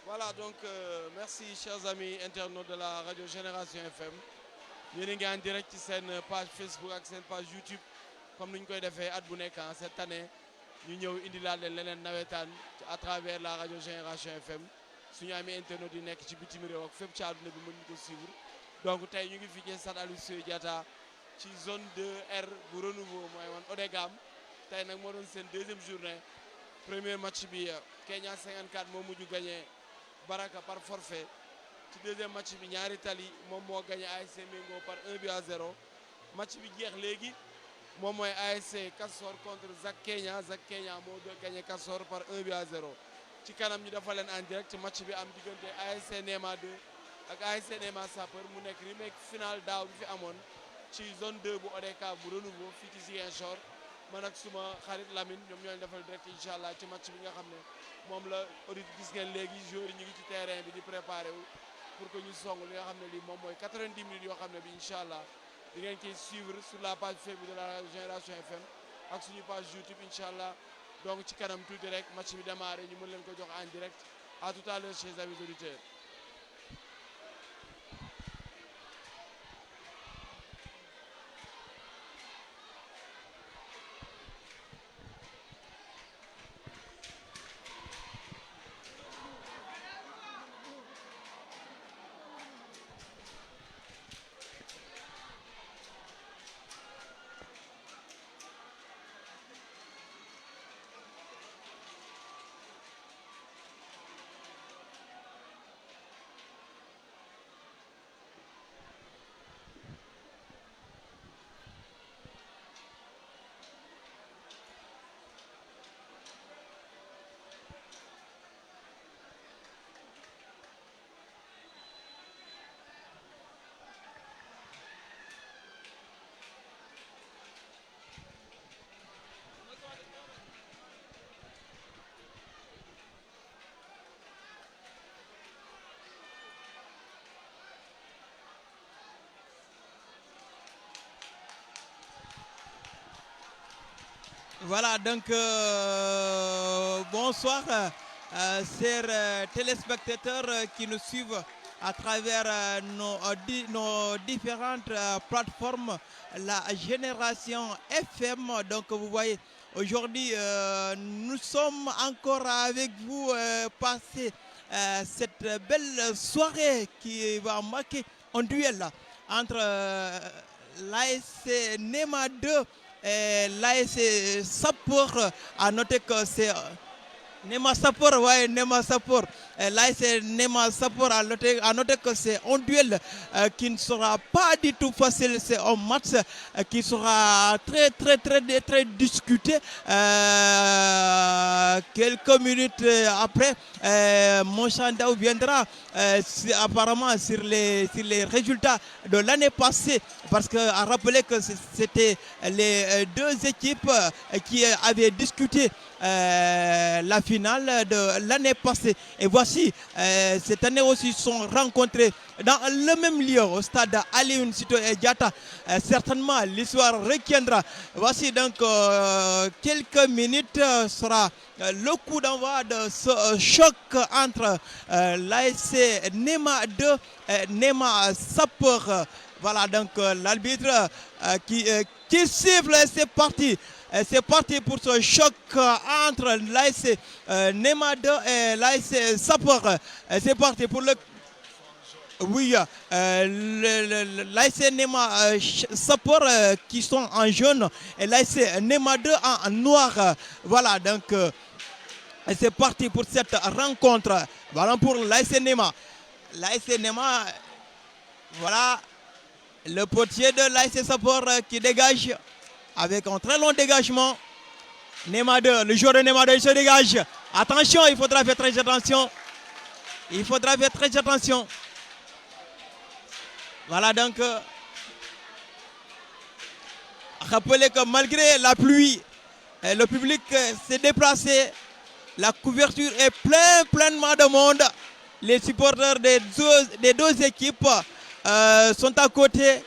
Voilà, donc merci chers amis internautes de la radio Génération FM. Nous sommes en direct sur une page Facebook et une page YouTube. Comme nous l'avons fait cette année, nous avons indi à travers la radio Génération FM. Nous avons internautes qui sont en train de suivre. Donc nous sommes ici à Stade Aline Sitoé Diatta, ci zone 2R bu renouveau mooy woon Odegam. Tey nag moo doon seen deuxième journée. Premier match bi Kenya 54 moo mujj gagné Baraka par forfait. Ci deuxième match bi ñaari tali moom moo gagné ASC Mengo par 1-0. Match bi jeex léegi moom mooy ASC Castor contre Zac Kenya moo gagné Castor par 1-0. Ci kanam ñu dafa leen en direct match bi am diggante ASC Nema 2 ak ASC Nema Sapeur mu nekk remake final daaw bi fi amoon ci zone 2 bu ODCAV bu renouveau fii ci Ziguinchor. Man ak suma xarit Lamine ñoom ñoo leen defal direct incha allah ci match bi nga xam ne moom la audit gis ngeen léegi joueurs yi ñu ngi ci terrain bi di préparé wu pour que ñu song li nga xam ne lii moom mooy 90 minutes yoo xam ne bi incha allah di ngeen koy suivre sur la page Facebook de la Génération FM ak suñu page YouTube incha allah. Donc ci kanam tuuti rek match bi démarré ñu mën leen ko jox en direct. À tout à l'heure chers amis auditeurs. Voilà, donc bonsoir, chers téléspectateurs qui nous suivent à travers nos différentes plateformes, la Génération FM. Donc vous voyez, aujourd'hui, nous sommes encore avec vous, passer cette belle soirée qui va marquer un duel entre l'ASC Nema 2 et l'ASC Sapeur. À noter que c'est Nema Sapeur, ouais, Nema Sapeur. L'ASC Nema Sapeur a noté que c'est un duel qui ne sera pas du tout facile. C'est un match qui sera très discuté. Quelques minutes après, mon Chandao viendra apparemment sur les résultats de l'année passée. Parce qu'à rappeler que c'était les deux équipes qui avaient discuté la finale de l'année passée. Et voici, cette année aussi, sont rencontrés dans le même lieu, au stade Aline Sitoé Diatta. Certainement, l'histoire retiendra. Voici donc quelques minutes sera le coup d'envoi de ce choc entre l'ASC Nema 2 et Nema Sapeur. Voilà donc l'arbitre qui siffle, c'est parti. C'est parti pour ce choc entre l'ASC Nema 2 et l'ASC Sapeur. C'est parti pour le... Oui, l'ASC Nema Sapeur qui sont en jaune et l'ASC Nema 2 en noir. Voilà, donc c'est parti pour cette rencontre. Voilà pour l'ASC Nema. L'ASC Nema, voilà le potier de l'ASC Sapeur qui dégage avec un très long dégagement. Nema 2, le joueur de Nema 2, il se dégage. Attention, il faudra faire très attention. Il faudra faire très attention. Voilà donc. Rappelez que malgré la pluie, le public s'est déplacé. La couverture est pleinement de monde. Les supporters des deux équipes sont à côté.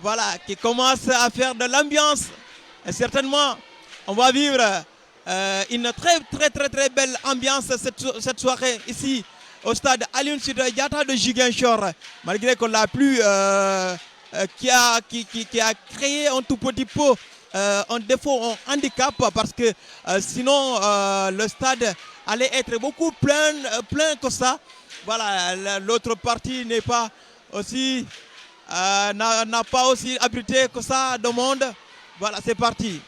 voilà, qui commence à faire de l'ambiance. Et certainement, on va vivre une très belle ambiance cette soirée ici au stade Aline Sitoé Diatta de Ziguinchor. Malgré que la pluie qui a créé un tout petit peu un défaut, un handicap, parce que sinon le stade allait être beaucoup plein que ça. Voilà, l'autre partie n'est pas aussi n'a pas aussi abrité que ça de monde. Voilà, c'est parti.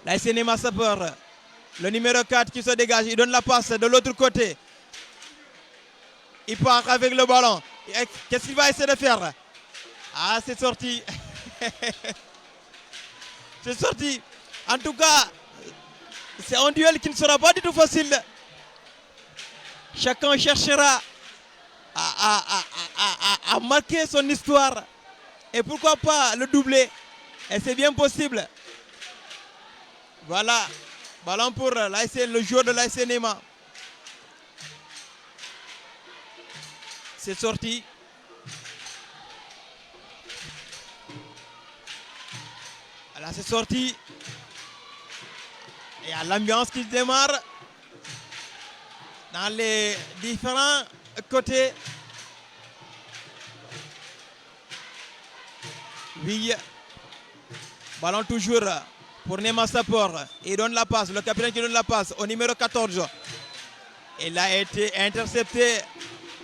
La Néma Sapeur, le numéro 4 qui se dégage, il donne la passe de l'autre côté. Il part avec le ballon. Qu'est-ce qu'il va essayer de faire? Ah, c'est sorti. C'est sorti. En tout cas, c'est un duel qui ne sera pas du tout facile. Chacun cherchera à marquer son histoire. Et pourquoi pas le doubler. Et c'est bien possible. Voilà. Ballon pour le joueur de l'AS Néma. C'est sorti. Voilà, c'est sorti. Il y a l'ambiance qui démarre dans les différents côtés. Oui. Ballon toujours pour Néma Sapeur. Il donne la passe, le capitaine qui donne la passe au numéro 14. Il a été intercepté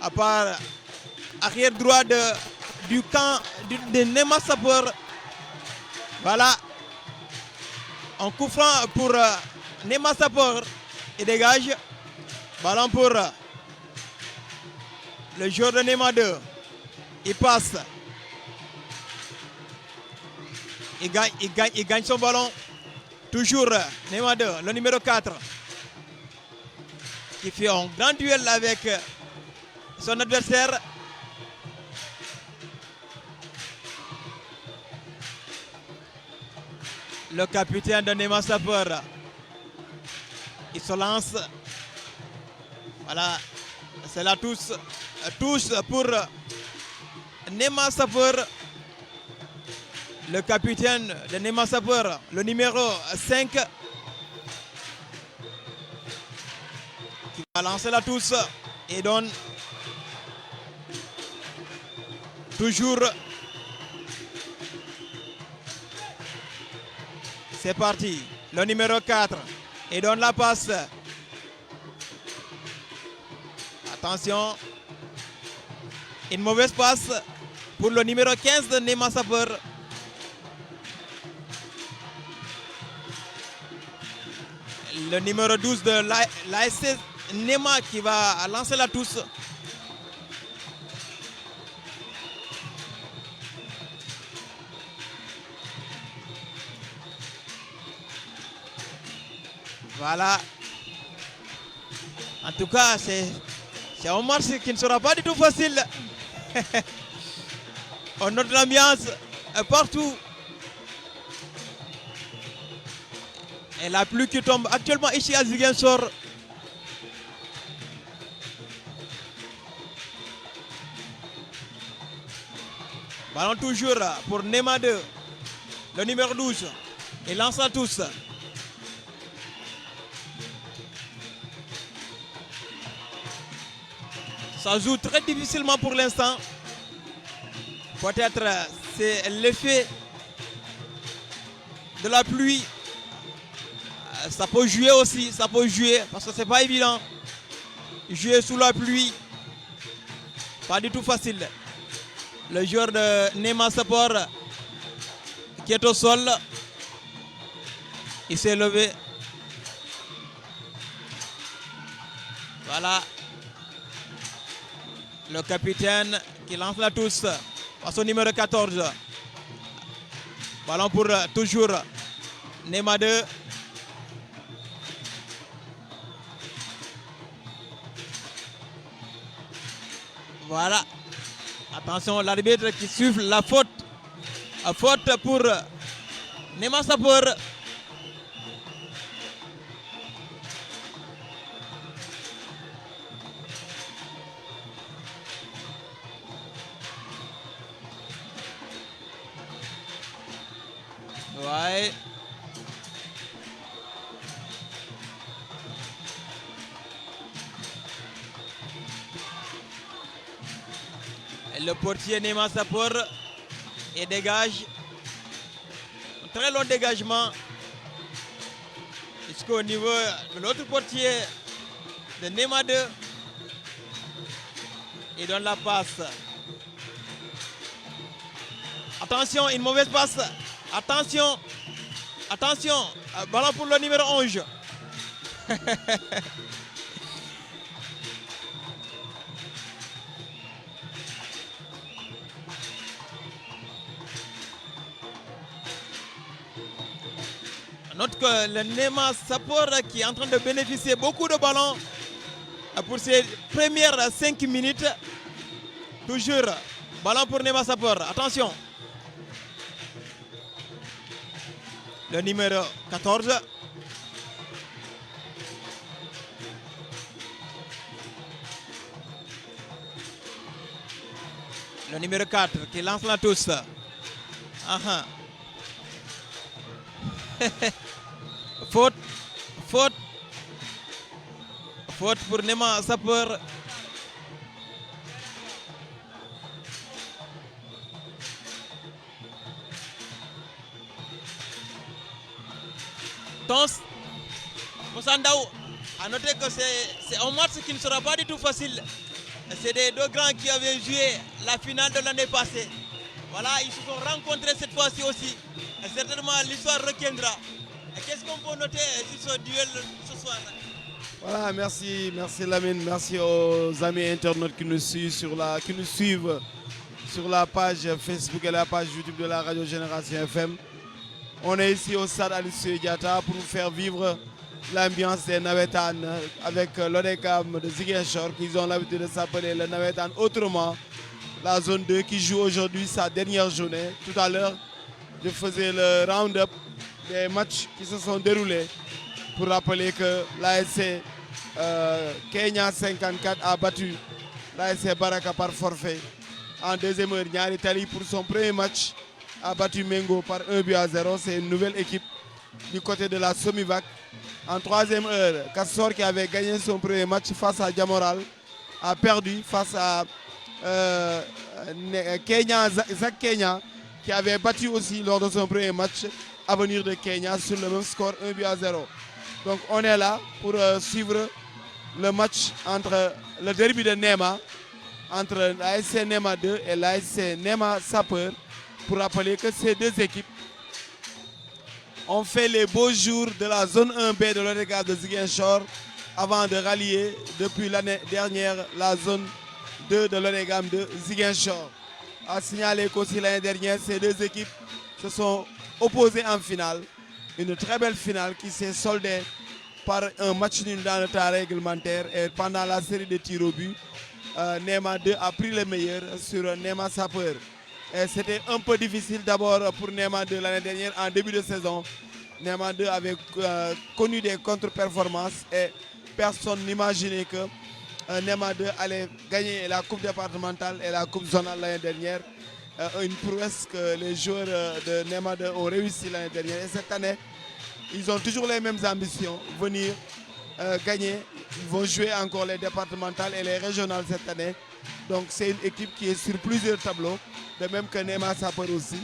à part arrière droit du camp de Néma Sapeur. Voilà. Un coup franc pour Néma Sapeur. Il dégage. Ballon pour le joueur de Néma 2. Il passe. Il gagne son ballon. Toujours Néma 2, le numéro 4. Qui fait un grand duel avec son adversaire. Le capitaine de Néma Sapeur. Il se lance. Voilà. C'est la touche pour Néma Sapeur. Le capitaine de Néma Sapeur, le numéro 5, qui va lancer la touche et donne toujours. C'est parti. Le numéro 4 et donne la passe. Attention. Une mauvaise passe pour le numéro 15 de Néma Sapeur. Le numéro 12 de l'AS Néma qui va lancer la touche. Voilà. En tout cas, c'est un match qui ne sera pas du tout facile. On note l'ambiance partout. Et la pluie qui tombe actuellement ici à Ziguinchor. Ballon toujours pour Néma 2. Le numéro 12. Il lance la touche. Ça joue très difficilement pour l'instant. Peut-être c'est l'effet de la pluie. Ça peut jouer aussi, ça peut jouer parce que c'est pas évident. Jouer sous la pluie, pas du tout facile. Le joueur de Néma Sapeur qui est au sol, il s'est levé. Voilà. Le capitaine qui lance la touche à son numéro 14. Ballon pour toujours Néma 2. Voilà. Attention, l'arbitre qui suit la faute. La faute pour Néma Sapeur. Ouais. Et le portier Nema Sapor et dégage. Un très long dégagement jusqu'au niveau de l'autre portier de Nema 2. Il donne la passe. Attention, une mauvaise passe. Attention. Attention. Ballon pour le numéro 11. Note que le Nema Sapor qui est en train de bénéficier beaucoup de ballons pour ses premières 5 minutes. Toujours ballon pour Nema Sapor. Attention. Le numéro 14. Le numéro 4 qui lance la touche. Faute. Faute. Faute pour Nema Sapor. Tons, Moussandaou a noté que c'est un match qui ne sera pas du tout facile. C'est des deux grands qui avaient joué la finale de l'année passée. Voilà, ils se sont rencontrés cette fois-ci aussi. Et certainement, l'histoire retiendra. Qu'est-ce qu'on peut noter sur ce duel ce soir? Voilà, merci Lamine, merci aux amis internautes qui nous suivent sur la page Facebook et la page YouTube de la radio Génération FM. On est ici au stade Aline Diatta pour vous faire vivre l'ambiance des Navetan avec l'ODCAM de Ziguinchor qu'ils ont l'habitude de s'appeler le Navetan autrement. La zone 2 qui joue aujourd'hui sa dernière journée. Tout à l'heure, je faisais le round-up des matchs qui se sont déroulés pour rappeler que l'ASC Kenya 54 a battu l'ASC Baraka par forfait. En deuxième heure, Nyari Tali pour son premier match a battu Mengo par 1-0. C'est une nouvelle équipe du côté de la Somivac. En troisième heure, Kassor qui avait gagné son premier match face à Diamoral a perdu face à Zach Kenya qui avait battu aussi lors de son premier match Avenir de Kenya sur le même score 1-0. Donc on est là pour suivre le match entre le derby de Nema, entre l'ASC Nema 2 et l'ASC Nema Sapeur, pour rappeler que ces deux équipes ont fait les beaux jours de la zone 1B de l'ODCAM de Ziguinchor avant de rallier depuis l'année dernière la zone 2 de l'ODCAM de Ziguinchor. A signaler qu'aussi l'année dernière, ces deux équipes se sont opposées en finale. Une très belle finale qui s'est soldée par un match nul dans le temps réglementaire. Et pendant la série de tirs au but, Nema 2 a pris le meilleur sur Nema Sapeur. C'était un peu difficile d'abord pour Nema 2 l'année dernière en début de saison. Nema 2 avait connu des contre-performances et personne n'imaginait que Nema 2 allait gagner la coupe départementale et la coupe zonale l'année dernière. Une prouesse que les joueurs de Nema 2 ont réussi l'année dernière. Et cette année, ils ont toujours les mêmes ambitions, venir gagner. Ils vont jouer encore les départementales et les régionales cette année. Donc c'est une équipe qui est sur plusieurs tableaux, de même que Nema Sapeur aussi,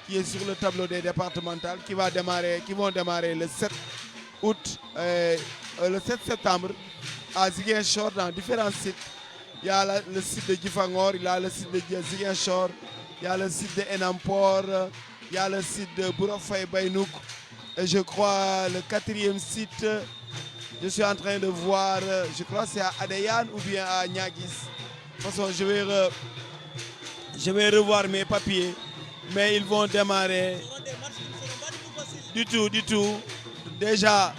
qui est sur le tableau des départementales, qui vont démarrer le 7 août, le 7 septembre à Ziguinchor dans différents sites. Il y a le site de Gifangor, il y a le site de Ziguinchor, il y a le site de Enampor, il y a le site de Bourafay Baynouk. Et je crois le 4e site, je suis en train de voir, je crois que c'est à Adeyan ou bien à Niagis. De toute façon, je vais revoir mes papiers, mais ils vont démarrer. Du tout. Déjà,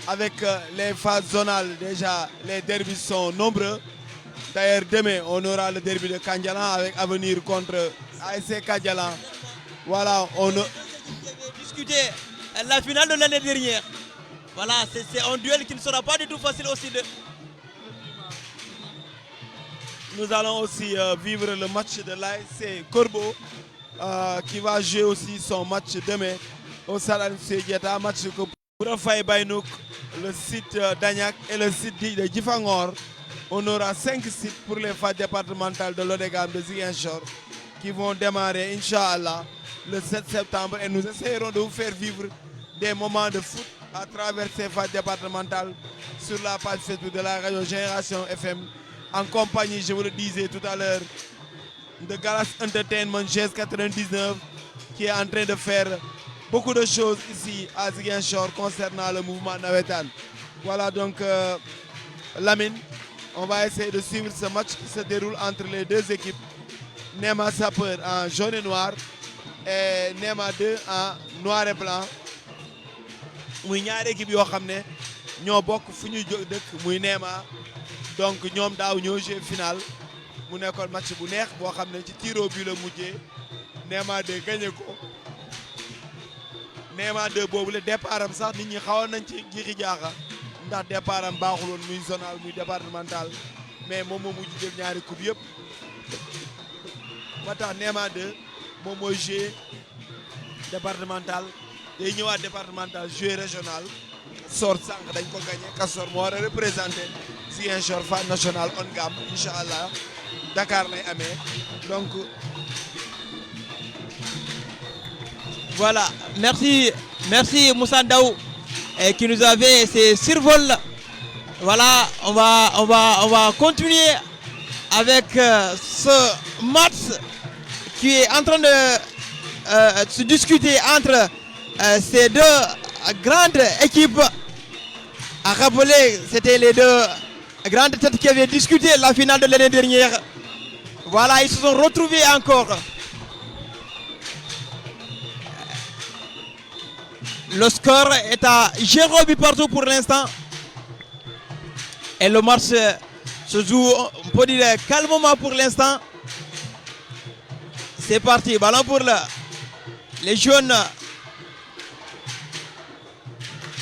avec les phases zonales, déjà, les derbys sont nombreux. D'ailleurs, demain, on aura le derby de Kandjalan avec Avenir contre ASC Kandjalan. Voilà, on a discuté la finale de l'année dernière. Voilà, c'est un duel qui ne sera pas du tout facile aussi. Nous allons aussi vivre le match de l'ASC Corbeau qui va jouer aussi son match demain au stade Aline Sitoé Diatta, match que pour Faye Baynouk, le site d'Agnac et le site de Djifangor. On aura 5 sites pour les phases départementales de l'ODEGAM de Ziguinchor qui vont démarrer, Inch'Allah, le 7 septembre. Et nous essayerons de vous faire vivre des moments de foot à travers ces phases départementales sur la page Facebook de la radio Génération FM, en compagnie, je vous le disais tout à l'heure, de Galas Entertainment GS 99, qui est en train de faire beaucoup de choses ici à Ziguinchor concernant le mouvement Nawetan. Voilà donc Lamine. On va essayer de suivre ce match qui se déroule entre les deux équipes. Nema Sapeur en jaune et noir et Nema 2 en noir et blanc. muy ñaari équipe yoo xam ne ñoo bokk fu ñu dëkk muy Nema donc ñoom daaw ñoo joué final mu nekkoon match bu neex boo xam ne ci tiro bi la mujjee Nema 2 gagné ko. Nema 2 boobu le départ am sax nit ñi xawoon nañ ci jiixi jaaxa ndax départ am baaxul woon muy zonal muy départemental mais moom moo mujj jël ñaari coupe yëpp ba tax Nema 2 moom mooy joué départemental day ñëwaat départemental joué régional Sor sànq dañ ko gagné Castor moo war a représenté Ziguinchor phase nationale on gamme incha allah Dakar lay amee donc. Voilà, merci Moussa Ndaw qui nous a fait ces survols. Voilà, on va continuer avec ce match qui est en train de se discuter entre ces deux grandes équipes. À rappeler, c'était les deux grandes têtes qui avaient discuté la finale de l'année dernière. Voilà, ils se sont retrouvés encore. Le score est à 0 but partout pour l'instant. Et le match se joue, on peut dire, calmement pour l'instant. C'est parti, ballon pour les jeunes.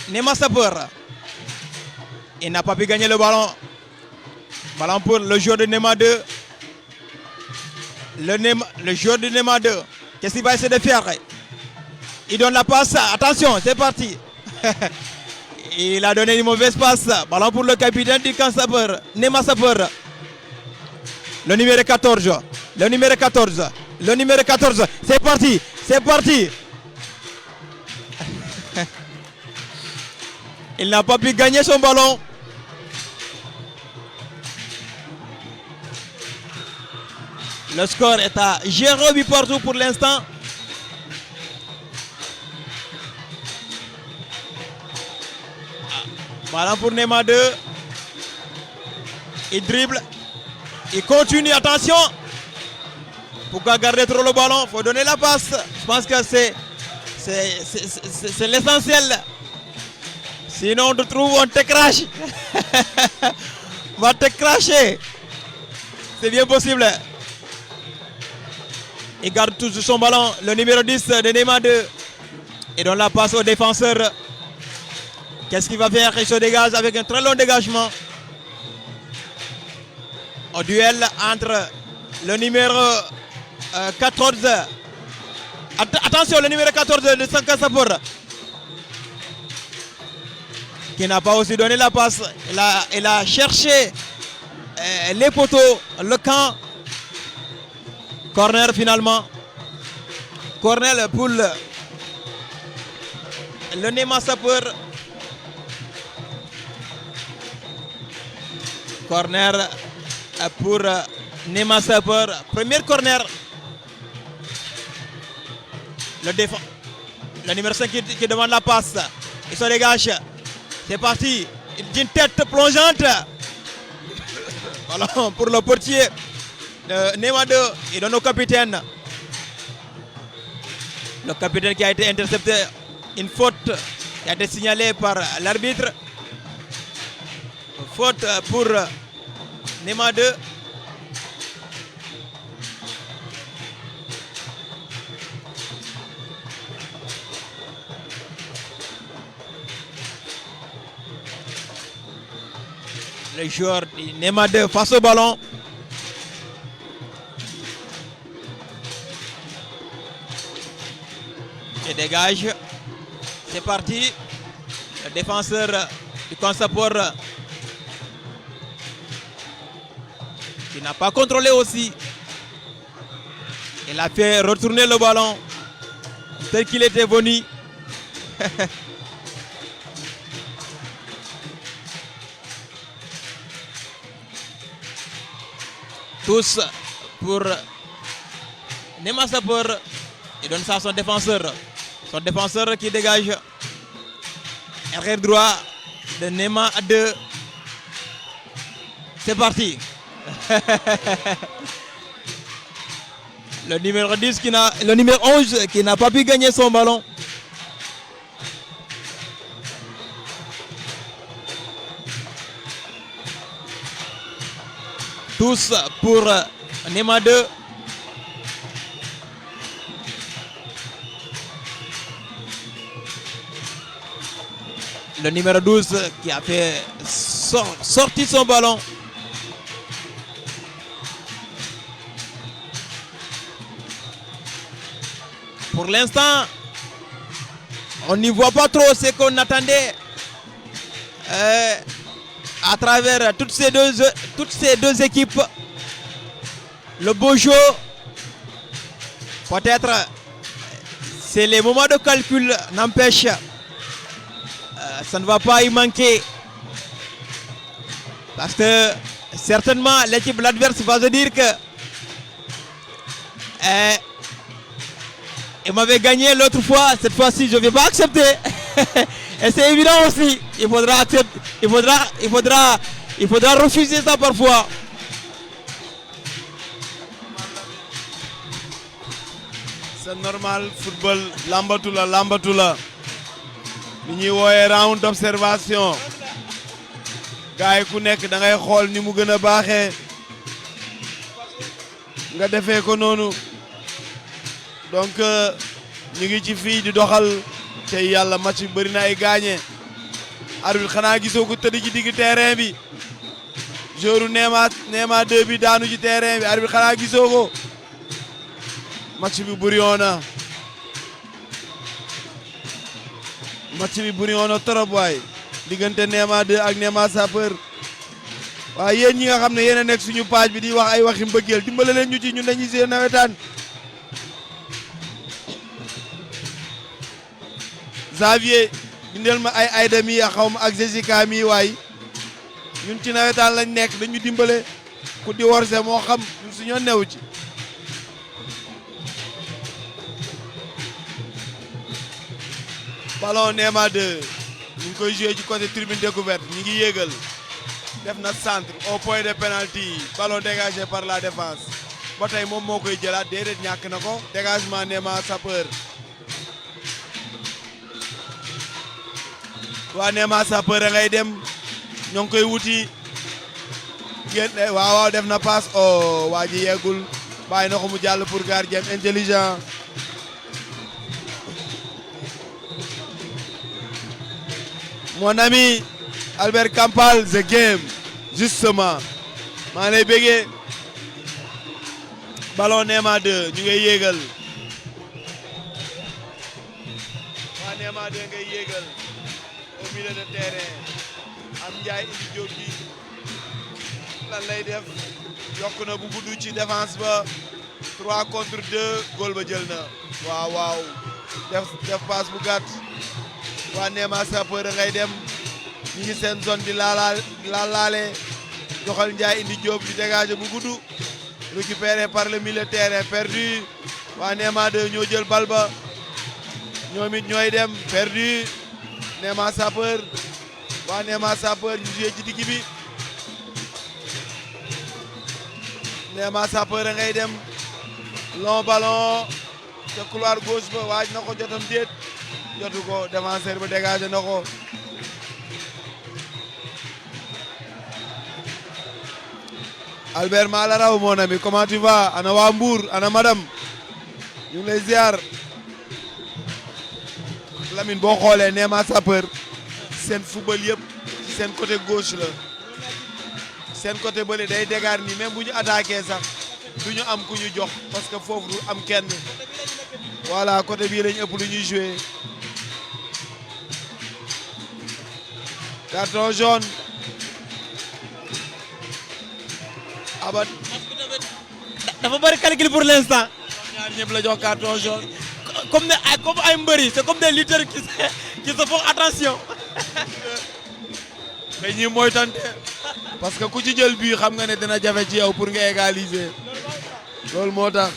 Nema Sapeur. Il n'a pas pu gagner le ballon. Ballon pour le joueur de Nema 2. Le joueur de Nema 2. Qu'est-ce qu'il va essayer de faire? Il donne la passe, attention, c'est parti. Il a donné une mauvaise passe. Ballon pour le capitaine du camp Sapeur, Nema Sapeur. Le numéro 14. Le numéro 14. Le numéro 14. C'est parti. C'est parti. Il n'a pas pu gagner son ballon. Le score est à 0 but partout pour l'instant. Ballon pour Nema 2. Il dribble. Il continue. Attention. Pourquoi garder trop le ballon? Il faut donner la passe. Je pense que c'est l'essentiel. Sinon, on te trouve, on te crache. On va te cracher. C'est bien possible. Il garde toujours son ballon. Le numéro 10 de Nema 2. Il donne la passe au défenseur. Qu'est-ce qu'il va faire? Il se dégage avec un très long dégagement. Au duel entre le numéro 14. Attention, le numéro 14 de Sankasapor. Qui n'a pas aussi donné la passe. Il a cherché les poteaux, le camp. Corner finalement. Corner pour le Nema Sapeur. Corner pour Nema Sapeur. Premier corner. Le numéro 5 qui demande la passe. Il se dégage. C'est parti. D'une tête plongeante. Voilà pour le portier. Nema 2. Il donne au capitaine. Le capitaine qui a été intercepté. Une faute qui a été signalée par l'arbitre. Faute pour Nema 2. Le joueur de Nema 2 face au ballon. Il dégage. C'est parti. Le défenseur du Consapor qui n'a pas contrôlé aussi. Il a fait retourner le ballon tel qu'il était venu. Tous pour Nema Sapeur. Il donne ça à son défenseur. Son défenseur qui dégage. Arrière droit de Nema à 2. C'est parti. Le numéro 10 le numéro 11 qui n'a pas pu gagner son ballon. Tous pour Nema 2. Le numéro 12 qui a fait sortir son ballon. Pour l'instant, on n'y voit pas trop ce qu'on attendait à travers toutes ces deux équipes. Le beau jeu, peut-être, c'est les moments de calcul, n'empêche, ça ne va pas y manquer. Parce que certainement, l'équipe adverse va se dire que il m'avait gagné l'autre fois, cette fois-ci je ne vais pas accepter. Et c'est évident aussi, il faudra accepter, il faudra refuser ça parfois. C'est normal, football lambatu la li ñuy wooyee round d'observation gars yi ku nekk da ngay xool ni mu gën a baaxee nga defee ko noonu. Donc ñu ngi ci fii di doxal te yàlla match bi bëri na ay gaañe. arbitre xanaa gisoo ko tëdd ci digg terrain bi joueur Nema 2 bi daanu ci terrain bi arbitre xanaa gisoo ko match bi bëri woon na trop waay diggante Nema 2 ak Nema Sapeur. waaye yéen ñi nga xam ne yéen a nekk suñu page bi di wax ay waxi mbëggeel dimbale leen ñu ci ñun dañuy seen nawetaan. Xavier bindel ma ay Aïda mi xaw ma ak Jessica mi waay ñun ci nawetaan lañ nekk dañu dimbale ku di worse moo xam ñun suñoo new ci. ballon Nema 2 ñu ngi koy joué ci côté tribune découverte ñu ngi yéegal def na centre au point de penalty ballon dégagé par la défense ba tey moom moo koy jëlaat déedéet ñàkk na ko dégagement Nema Sapeur. waa Nema Sapeur a ngay dem ñoo ngi koy wuti génn waaw def na passe waa ji yeggul bàyyi na ko mu jàll pour gardien intelligent. Mon ami Albert Kampal the game justement maa lay bëggee ballon Nema 2 ñu ngay yéegal waa Nema 2 ngay yéegal au milieu de terrain am Ndiaye indi Diop ji lan lay def yokk na bu gudd ci défense ba 3 contre 2 góol ba jël na waaw def passe bu gàtt. waa Nema Sapeur ngay dem ñi ngi seen zone di laalaale joxal Ndiaye indi Diop di dégager bu gudd récupéré par le milieu de terrain perdu waa Nema 2 ñoo jël bal ba ñoom it ñooy dem perdu Nema Sapeur waa Nema Sapeur ñu joué ci digg bi Nema Sapeur ngay dem long ballon te couloir gauche ba waaj na ko jotam déet jotu ko défenseur ba dégagé na ko Albert maa la raw mon ami comment tu vas ana waa Mbour ana madame ñu ngi lay ziar Lamine boo xoolee Nema Sapeur seen football yëpp ci seen côté gauche la seen côté bële day dégaar ni même bu ñu attaqué sax du ñu am ku ñu jox parce que foofu du am kenn voilà côté bii lañu ëpp lu ñuy joué carton jaune. Abat dafa bari calcul pour l'instant. ñaar ñëpp la jox carton jaune. comme ay mbëri c'est comme des lutteurs qui se font attention. mais ñi mooy tante parce que ku ci jël bii xam nga ne dina jafe ci yow pour nga égaliser loolu moo tax.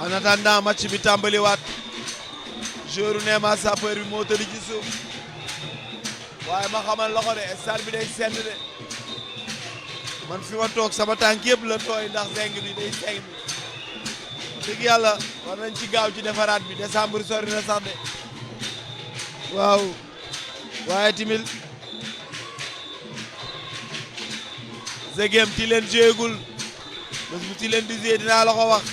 en attendant match bi tàmbaliwaat joueur Néma Sapeur bi moo tëdd ci suuf waaye ma xamal la ko de stade bi day senn de man fi ma toog sama tànk yëpp la tooy ndax zeng bi day seng dëgg yàlla war nañ ci gaaw ci defaraat bi décembre sori na sax de waaw waaye timil Zegem ti leen jéegul bés bu ti leen di zee dinaa la ko wax.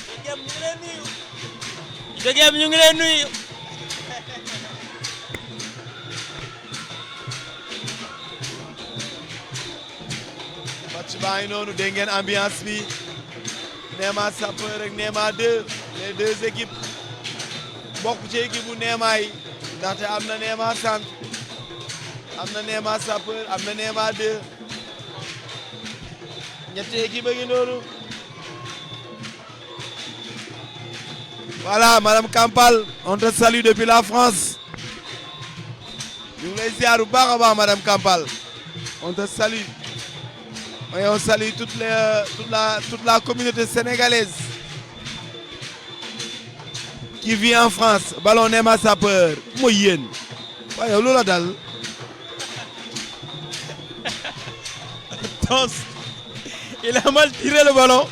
Zegem ñu ngi leen nuyu. match baa ngi noonu dégg ngeen ambiance bi Néma Sapeur ak Néma 2 les deux équipes bokk ci équipe bu Néma yi ndaxte am na Néma centre am na Néma Sapeur am na Néma 2 ñetti équipe a ngi noonu. Voilà madame Kampal on te salue depuis la France ñu ngi lay ziar bu baax a baax madame Kampal on te salue et on salue toute la communauté sénégalaise qui vit en France. Ballon Néma Sapeur mooy yéen waaye yow loola dal. Donc, il a mal tiré le ballon.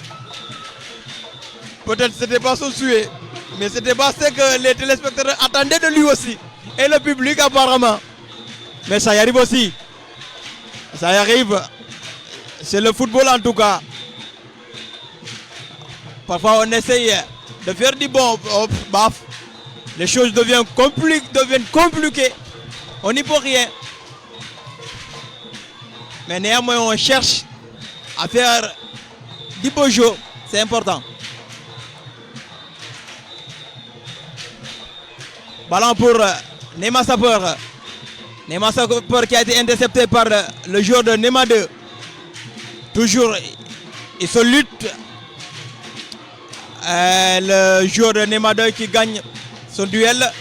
Peut-être c'était pas son souhait, mais c'était pas ce que les téléspectateurs attendaient de lui aussi. Et le public apparemment. Mais ça y arrive aussi. Ça y arrive. C'est le football en tout cas. Parfois on essaye de faire du bon, baf. Les choses deviennent compliquées. On n'y peut rien. Mais néanmoins on cherche à faire du beau jeu. C'est important. Ballon pour Néma Sapeur. Néma Sapeur qui a été intercepté par le joueur de Néma 2. Toujours, il se lutte. Le joueur de Néma 2 qui gagne son duel.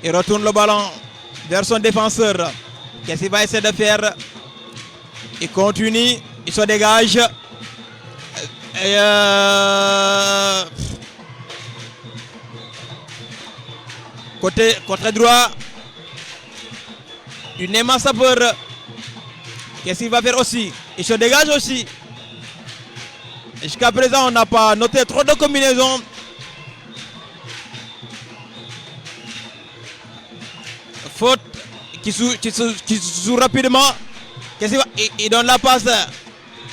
Il retourne le ballon vers son défenseur. Qu'est-ce qu'il va essayer de faire? Il continue, il se dégage. Côté droit du Néma Sapeur. Qu'est-ce qu'il va faire aussi? Il se dégage aussi. Jusqu'à présent, on n'a pas noté trop de combinaisons. Faute qui joue rapidement. Qu'est-ce qu'il va? Il donne la passe.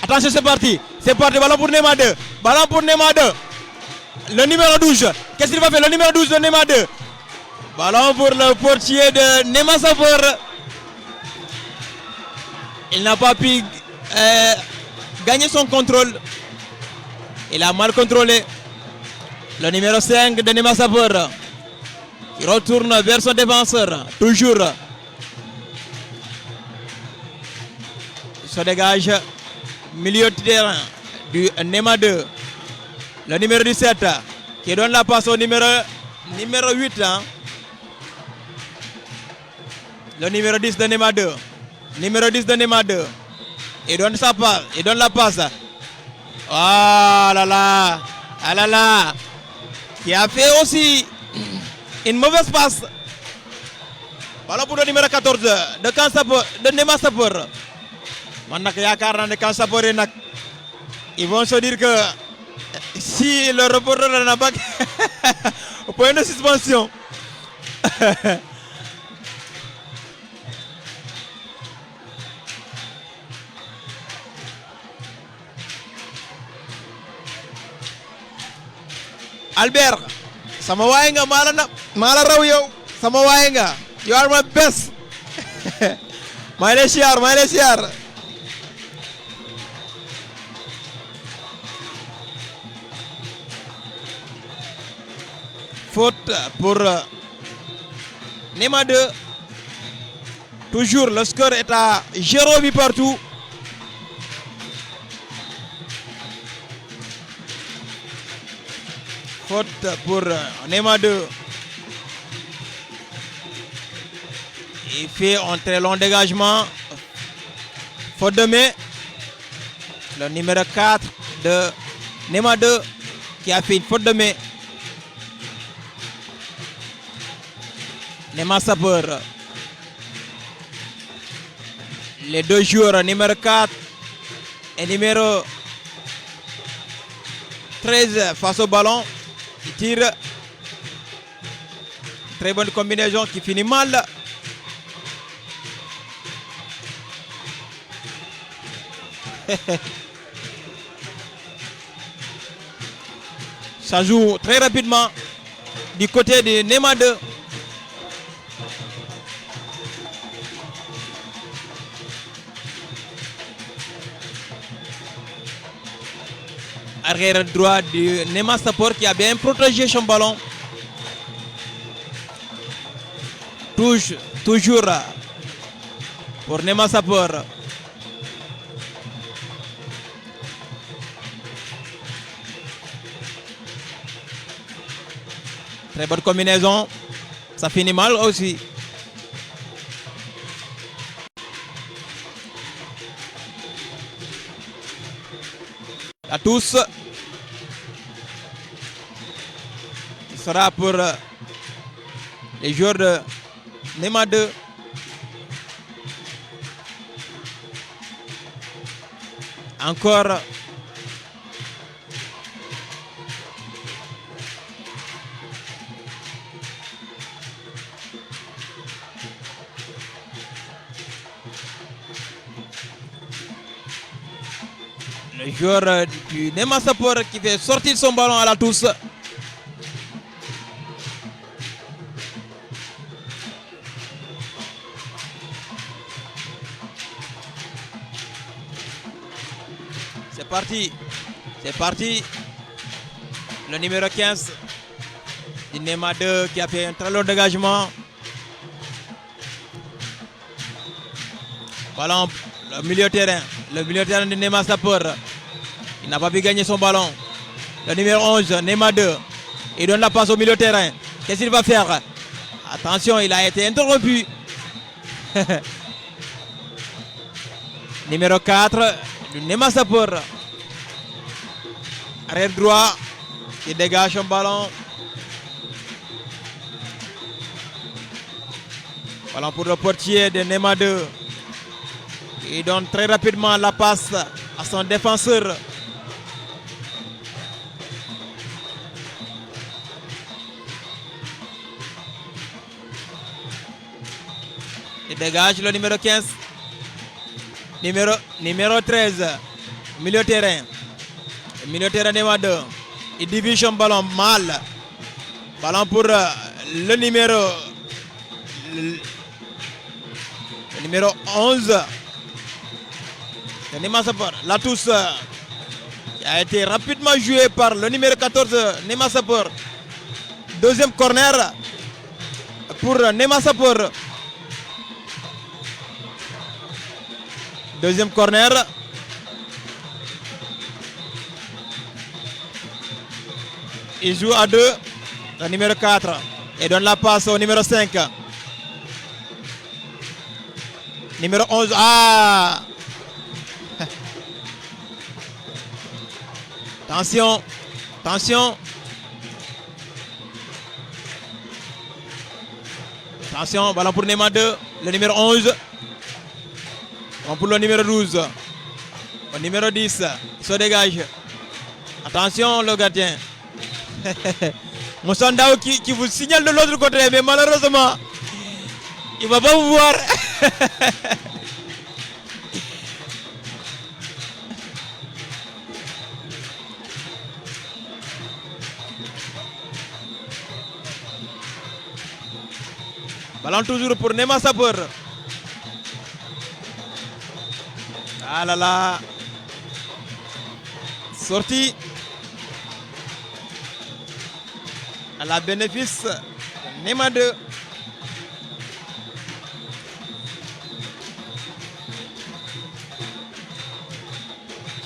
Attention, c'est parti. C'est parti. Ballon pour Néma 2. Ballon pour Néma 2. Le numéro 12. Qu'est-ce qu'il va faire? Le numéro 12 de Néma 2. Ballon pour le portier de Néma Sapeur. Il n'a pas pu gagner son contrôle. Il a mal contrôlé. Le numéro 5 de Néma Sapeur. Il retourne vers son défenseur. Toujours. Il se dégage. Milieu de terrain du Néma 2. Le numéro 17 qui donne la passe au numéro 8. Hein. Le numéro 10 de Néma 2. Numéro 10 de Néma 2. Il donne sa passe. Il donne la passe. Ah là là. Ah là là. Qui a fait aussi une mauvaise passe. Ballon pour le numéro 14 de Néma Sapeur. Ils vont se dire que si le reporter n'a pas au point de suspension. Albert, sama waay nga mala raw yow sama waay nga. You are my best. maa ngi lay siyaar. Faute pour Nema 2. Toujours le score est à 0 but partout. Faute pour Nema 2. Il fait un très long dégagement. Faute de main. Le numéro 4 de Nema 2 qui a fait une faute de main. Nema Sapeur. Les deux joueurs, numéro 4 et numéro 13 face au ballon. Il tire. Très bonne combinaison qui finit mal. Ça joue très rapidement du côté de Nema 2. Arrière droit de Nema Sapor qui a bien protégé son ballon. Touche toujours pour Nema Sapor. Très bonne combinaison. Ça finit mal aussi. À tous. Il sera pour les joueurs de Nema 2. Encore. Le joueur du Nema Sapor qui fait sortir son ballon à la touche. C'est parti. C'est parti. Le numéro 15 du Nema 2 qui a fait un très long dégagement. Ballon, le milieu terrain. Le milieu terrain de Nema Sapor. Il n'a pas pu gagner son ballon. Le numéro 11, Nema 2. Il donne la passe au milieu terrain. Qu'est-ce qu'il va faire? Attention, il a été interrompu. Numéro 4, du Nema Sapor. Arrière droit. Il dégage son ballon. Ballon pour le portier de Nema 2. Il donne très rapidement la passe à son défenseur. Il dégage le numéro 15. Numéro 13. Milieu terrain. Milieu terrain Nema 2. Il divise son ballon mal. Ballon pour le numéro 11. Nema Sapor. La touche qui a été rapidement jouée par le numéro 14 Nema Sapor. Deuxième corner pour Nema Sapor. Deuxième corner. Il joue à 2. Le numéro 4. Et donne la passe au numéro 5. Numéro 11. Ah! Attention. Attention. Attention. Ballon pour Nema 2. Le numéro 11. Pour le numéro 12. Le numéro 10. Il se dégage. Attention le gardien. Moussa Ndao qui vous signale de l'autre côté, mais malheureusement, il ne va pas vous voir. Ballon toujours pour Nema Sapor. Ah là là. Sortie. à la bénéfice de Nema 2.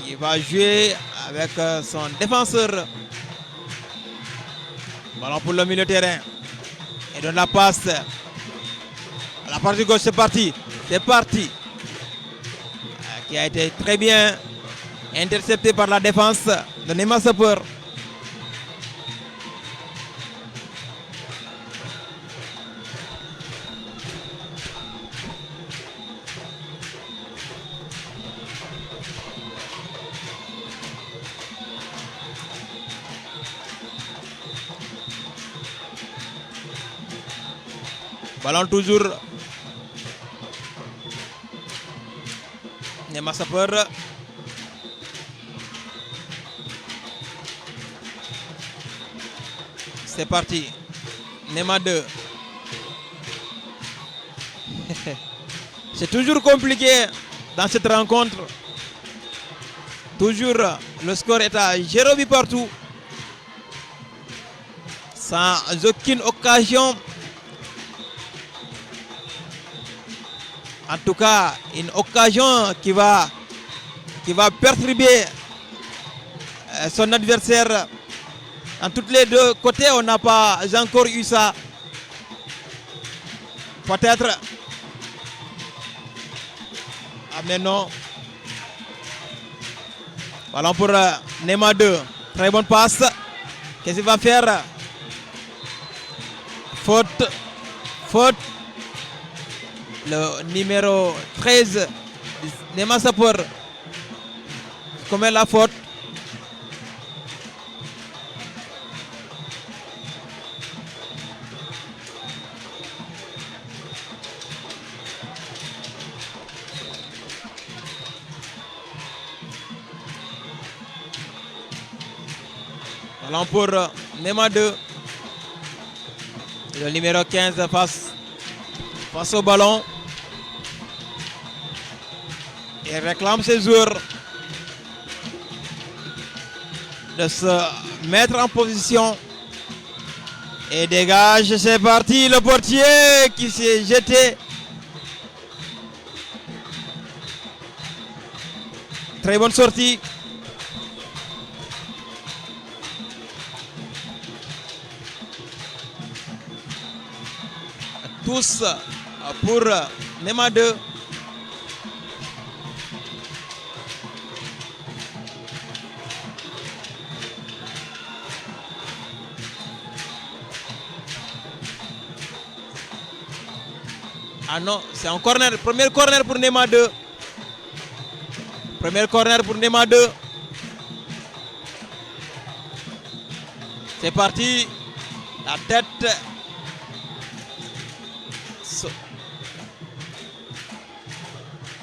Qui va jouer avec son défenseur. Ballon pour le milieu de terrain. Et donne la passe à la partie gauche. C'est parti. C'est parti. Qui a été très bien intercepté par la défense de Nema Sapeur. Ballon toujours. Nema Sapeur. C'est parti. Nema 2. C'est toujours compliqué dans cette rencontre. Toujours le score est à 0 but partout. Sans aucune occasion. En tout cas, une occasion qui va perturber son adversaire. En tous les deux côtés, on n'a pas encore eu ça. Peut-être. Ah mais non. Ballon pour Nema 2. Très bonne passe. Qu'est-ce qu'il va faire? Faute. Faute. Le numéro 13, Nema Sapeur, commet la faute. Ballon pour Nema 2. Le numéro 15 face au ballon. Il réclame ses joueurs de se mettre en position. Et dégage, c'est parti. Le portier qui s'est jeté. Très bonne sortie. Tous pour Nema 2. Ah non, c'est un corner. Premier corner pour Nema 2. Premier corner pour Nema 2. C'est parti. La tête.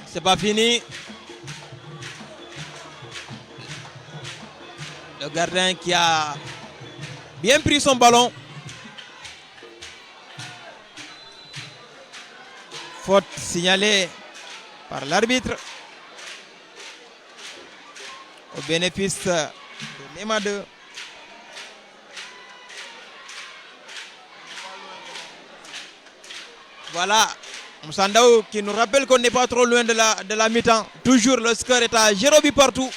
C'est pas fini. Le gardien qui a bien pris son ballon. Faute signalée par l'arbitre au bénéfice de Nema 2. Voilà, Moussandao qui nous rappelle qu'on n'est pas trop loin de la mi-temps. Toujours le score est à 0 but partout.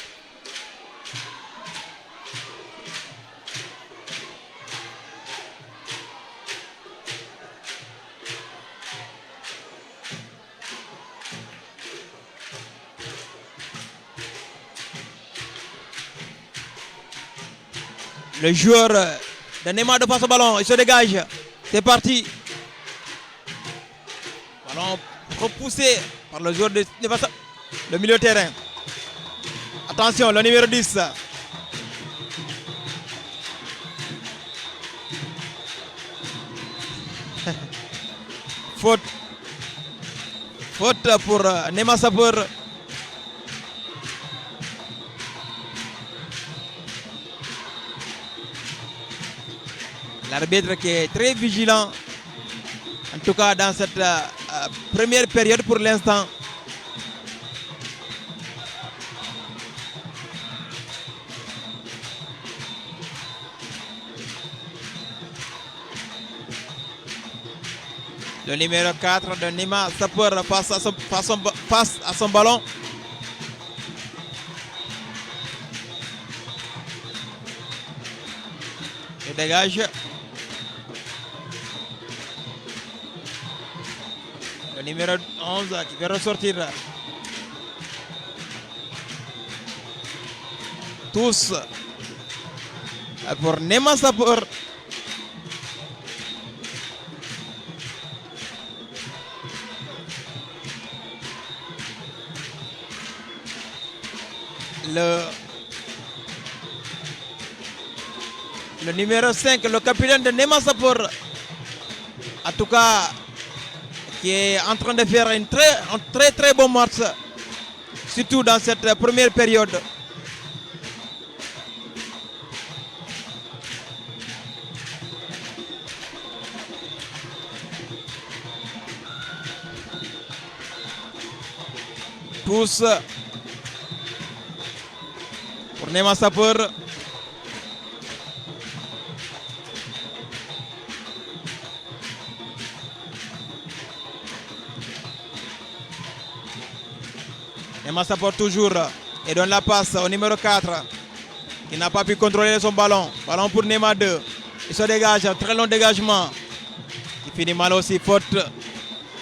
Le joueur de Nema 2 passe au ballon, il se dégage. C'est parti. Ballon repoussé par le joueur de le milieu de terrain. Attention, le numéro 10. Faute. Faute pour Nema Sapeur. L'arbitre qui est très vigilant, en tout cas dans cette première période pour l'instant. Le numéro 4 de Nima Sapeur face à son ballon. Il dégage. Le numéro 11 qui va ressortir. Tous pour Nima Sapeur. Le numéro 5, le capitaine de Nima Sapeur, en tout cas, qui est en train de faire un très bon match, surtout dans cette première période. Tous pour Nima Sapeur. Nima Sapeur toujours et donne la passe au numéro 4 qui n'a pas pu contrôler son ballon. Ballon pour Nima 2. Il se dégage, un très long dégagement. Il finit mal aussi, faute.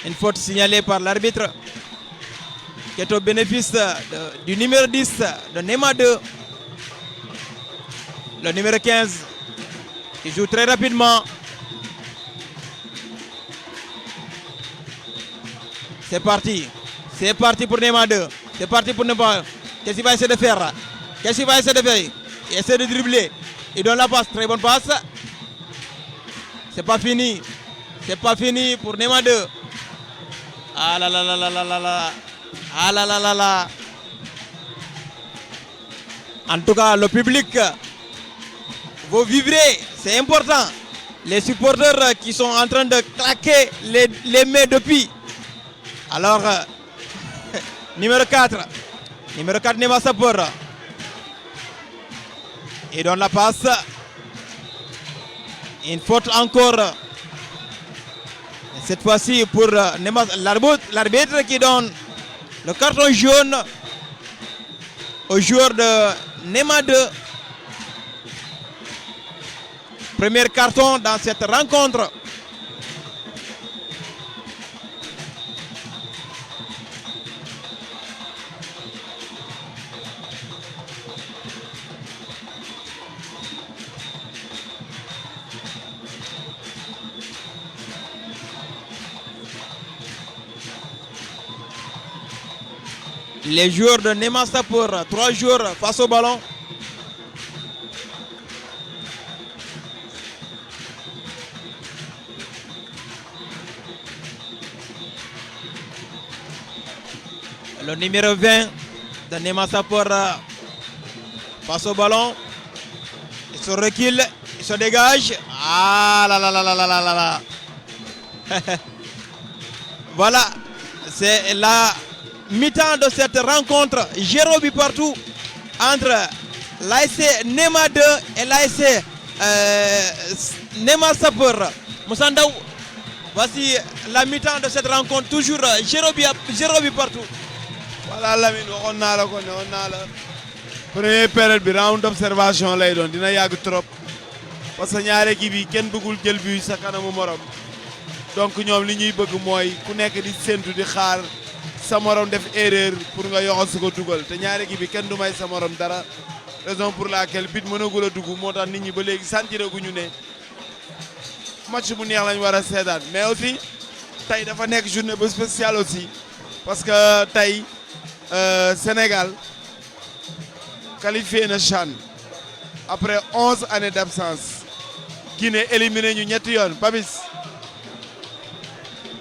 Une faute signalée par l'arbitre qui est au bénéfice du numéro 10 de Nima 2. Le numéro 15 qui joue très rapidement. C'est parti. C'est parti pour Nima 2. C'est parti pour Nima. Qu'est-ce qu'il va essayer de faire? Qu'est-ce qu'il va essayer de faire? Il essaie de dribbler. Il donne la passe. Très bonne passe. C'est pas fini. C'est pas fini pour Nima 2. Ah là là là là là là là. Ah là là là là. En tout cas, le public, vous vivrez, c'est important. Les supporters qui sont en train de claquer les mains depuis. Alors, numéro 4 Nima Sapeur. Il donne la passe. Une faute encore. Cette fois-ci pour l'arbitre qui donne le carton jaune au joueur de Nima 2. Premier carton dans cette rencontre. Les joueurs de Nima Sapeur, 3 joueurs face au ballon. Le numéro 20 de Nima Sapeur face au ballon. Il se recule, il se dégage. Ah là là là là là là là. Voilà, c'est la mi-temps de cette rencontre. 0 but partout entre l'ASC Nima 2 et l'ASC Nima Sapeur. Moussa Ndaw, voici la mi-temps de cette rencontre. Toujours 0 but partout. Voilà Lamine, waxoon naa la ko ne woon naa la première période bi round d'observation lay doon dina yàgg trop parce que ñaari équipe yi kenn bëggul jël but sa kanamu morom donc ñoom li ñuy bëgg mooy ku nekk di séntu di xaar sa morom def erreur pour nga yoxal su ko dugal te ñaari équipe yi kenn du may sa morom dara, raison pour laquelle bit mënagul a dugg moo tax nit ñi ba léegi sentiraguñu ne match bu neex lañ war a seetaan. Mais aussi tey dafa nekk journée bu spéciale aussi parce que tey Sénégal qualifié na CHAN après 11 années d'absence. Guinée éliminé ñu ñetti yoon Babis.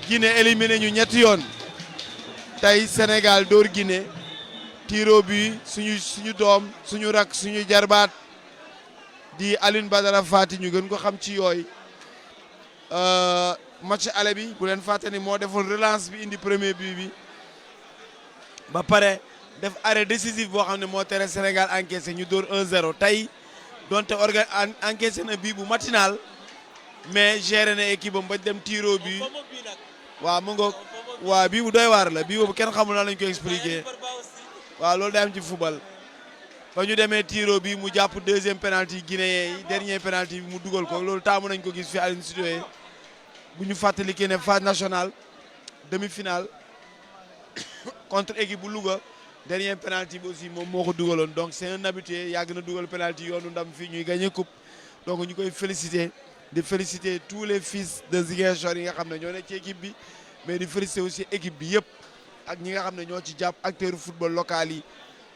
Guinée éliminé ñu ñetti yoon tey Sénégal dóor Guinée tiro bi suñu doom suñu rak suñu jarbaat di Alioune Badara Fati ñu gën ko xam ci yooyu match aller bi bu leen fàtte ni moo defoon relance bi indi premier but bi ba pare def arrêt décisif boo xam ne moo tere Sénégal encaissé ñu dóor 1-0 tey donte encaissé na bii bu matinal mais géré na équipe am ba dem tiro bi waaw mu ngoog waaw bii bu doy waar la bii boobu kenn xamul na lañ ko expliquer waaw loolu day am ci football ba ñu demee tiro bi mu jàpp deuxième penalty guinéen yi dernier penalty bi mu dugal ko loolu taamu nañ ko gis fi Aline Sitoé bu ñu fàttali ki ne phase nationale demi-finale contre équipe bu Louga dernier penalty bi aussi moom moo ko dugaloon donc c'est un habitué yàgg na dugal penalty yoonu ndam fii ñuy gagné coupe donc ñu koy féliciter di féliciter tous les fils de Ziguinchor yi nga xam ne ñoo nekk ci équipe bi mais di féliciter aussi équipe bi yëpp ak ñi nga xam ne ñoo ci jàpp acteurs football local yi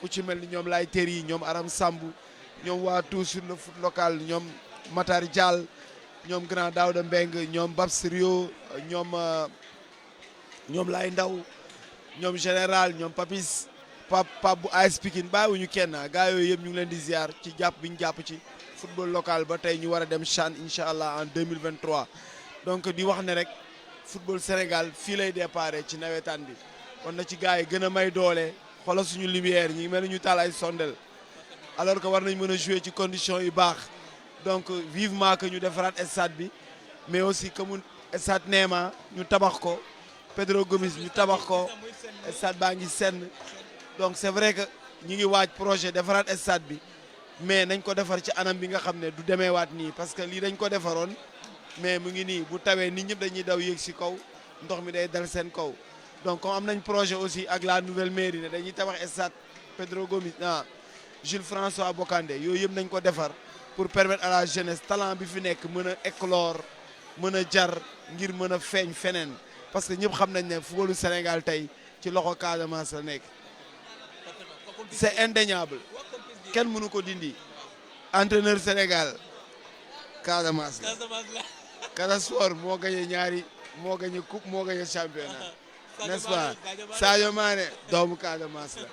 ku ci mel ni ñoom Laye Terry ñoom Aram Samb ñoom waa tout sur le foot local ñoom Matar Diall ñoom grand Daouda Mbeng ñoom Babs Rio ñoom Laye Ndaw ñoom général ñoom Papis Pap bu AS Pikine bàyyiwuñu kenn gaa yooyu yëpp ñu ngi leen di ziar ci jàpp bi ñu jàpp ci football local ba tey ñu war a dem CHAN incha allah en 2023 donc di wax ne rek football Sénégal fii lay déparé ci nawetaan bi kon na ci gars yi gën a may doole xoolal suñu lumière ñi ngi mel ni ñu taal ay sondel alors que war nañ mën a jouer ci conditions yu baax donc vivement que ñu defaraat stade bi mais aussi que mu stade Néma ñu tabax ko Pedro Gomis ñu tabax ko stade baa ngi senn donc c'est vrai que ñi ngi waaj projet defaraat stade bi mais nañ ko defar ci anam bi nga xam ne du demee waat nii parce que lii dañ ko defaroon mais mu ngi nii bu tawee nit ñëpp dañuy daw yéeg si kaw ndox mi day dal seen kaw donc comme am nañ projet aussi ak la nouvelle mairie ne dañuy tabax stade Pedro Gomis Jules François Bocandé yooyu yëpp nañ ko defar pour permettre à la jeunesse talent bi fi nekk mën a éclore mën a jar ngir mën a feeñ feneen parce que ñëpp xam nañ ne footballu Sénégal tey ci loxo Casamance la nekk c'est indéniable kenn mënu ko dindi entraîneur Sénégal Casamance la Casa Sport moo gagné moo gagné coupe moo gagné championnat n'est-ce pas Sadio Mané doomu Casamance la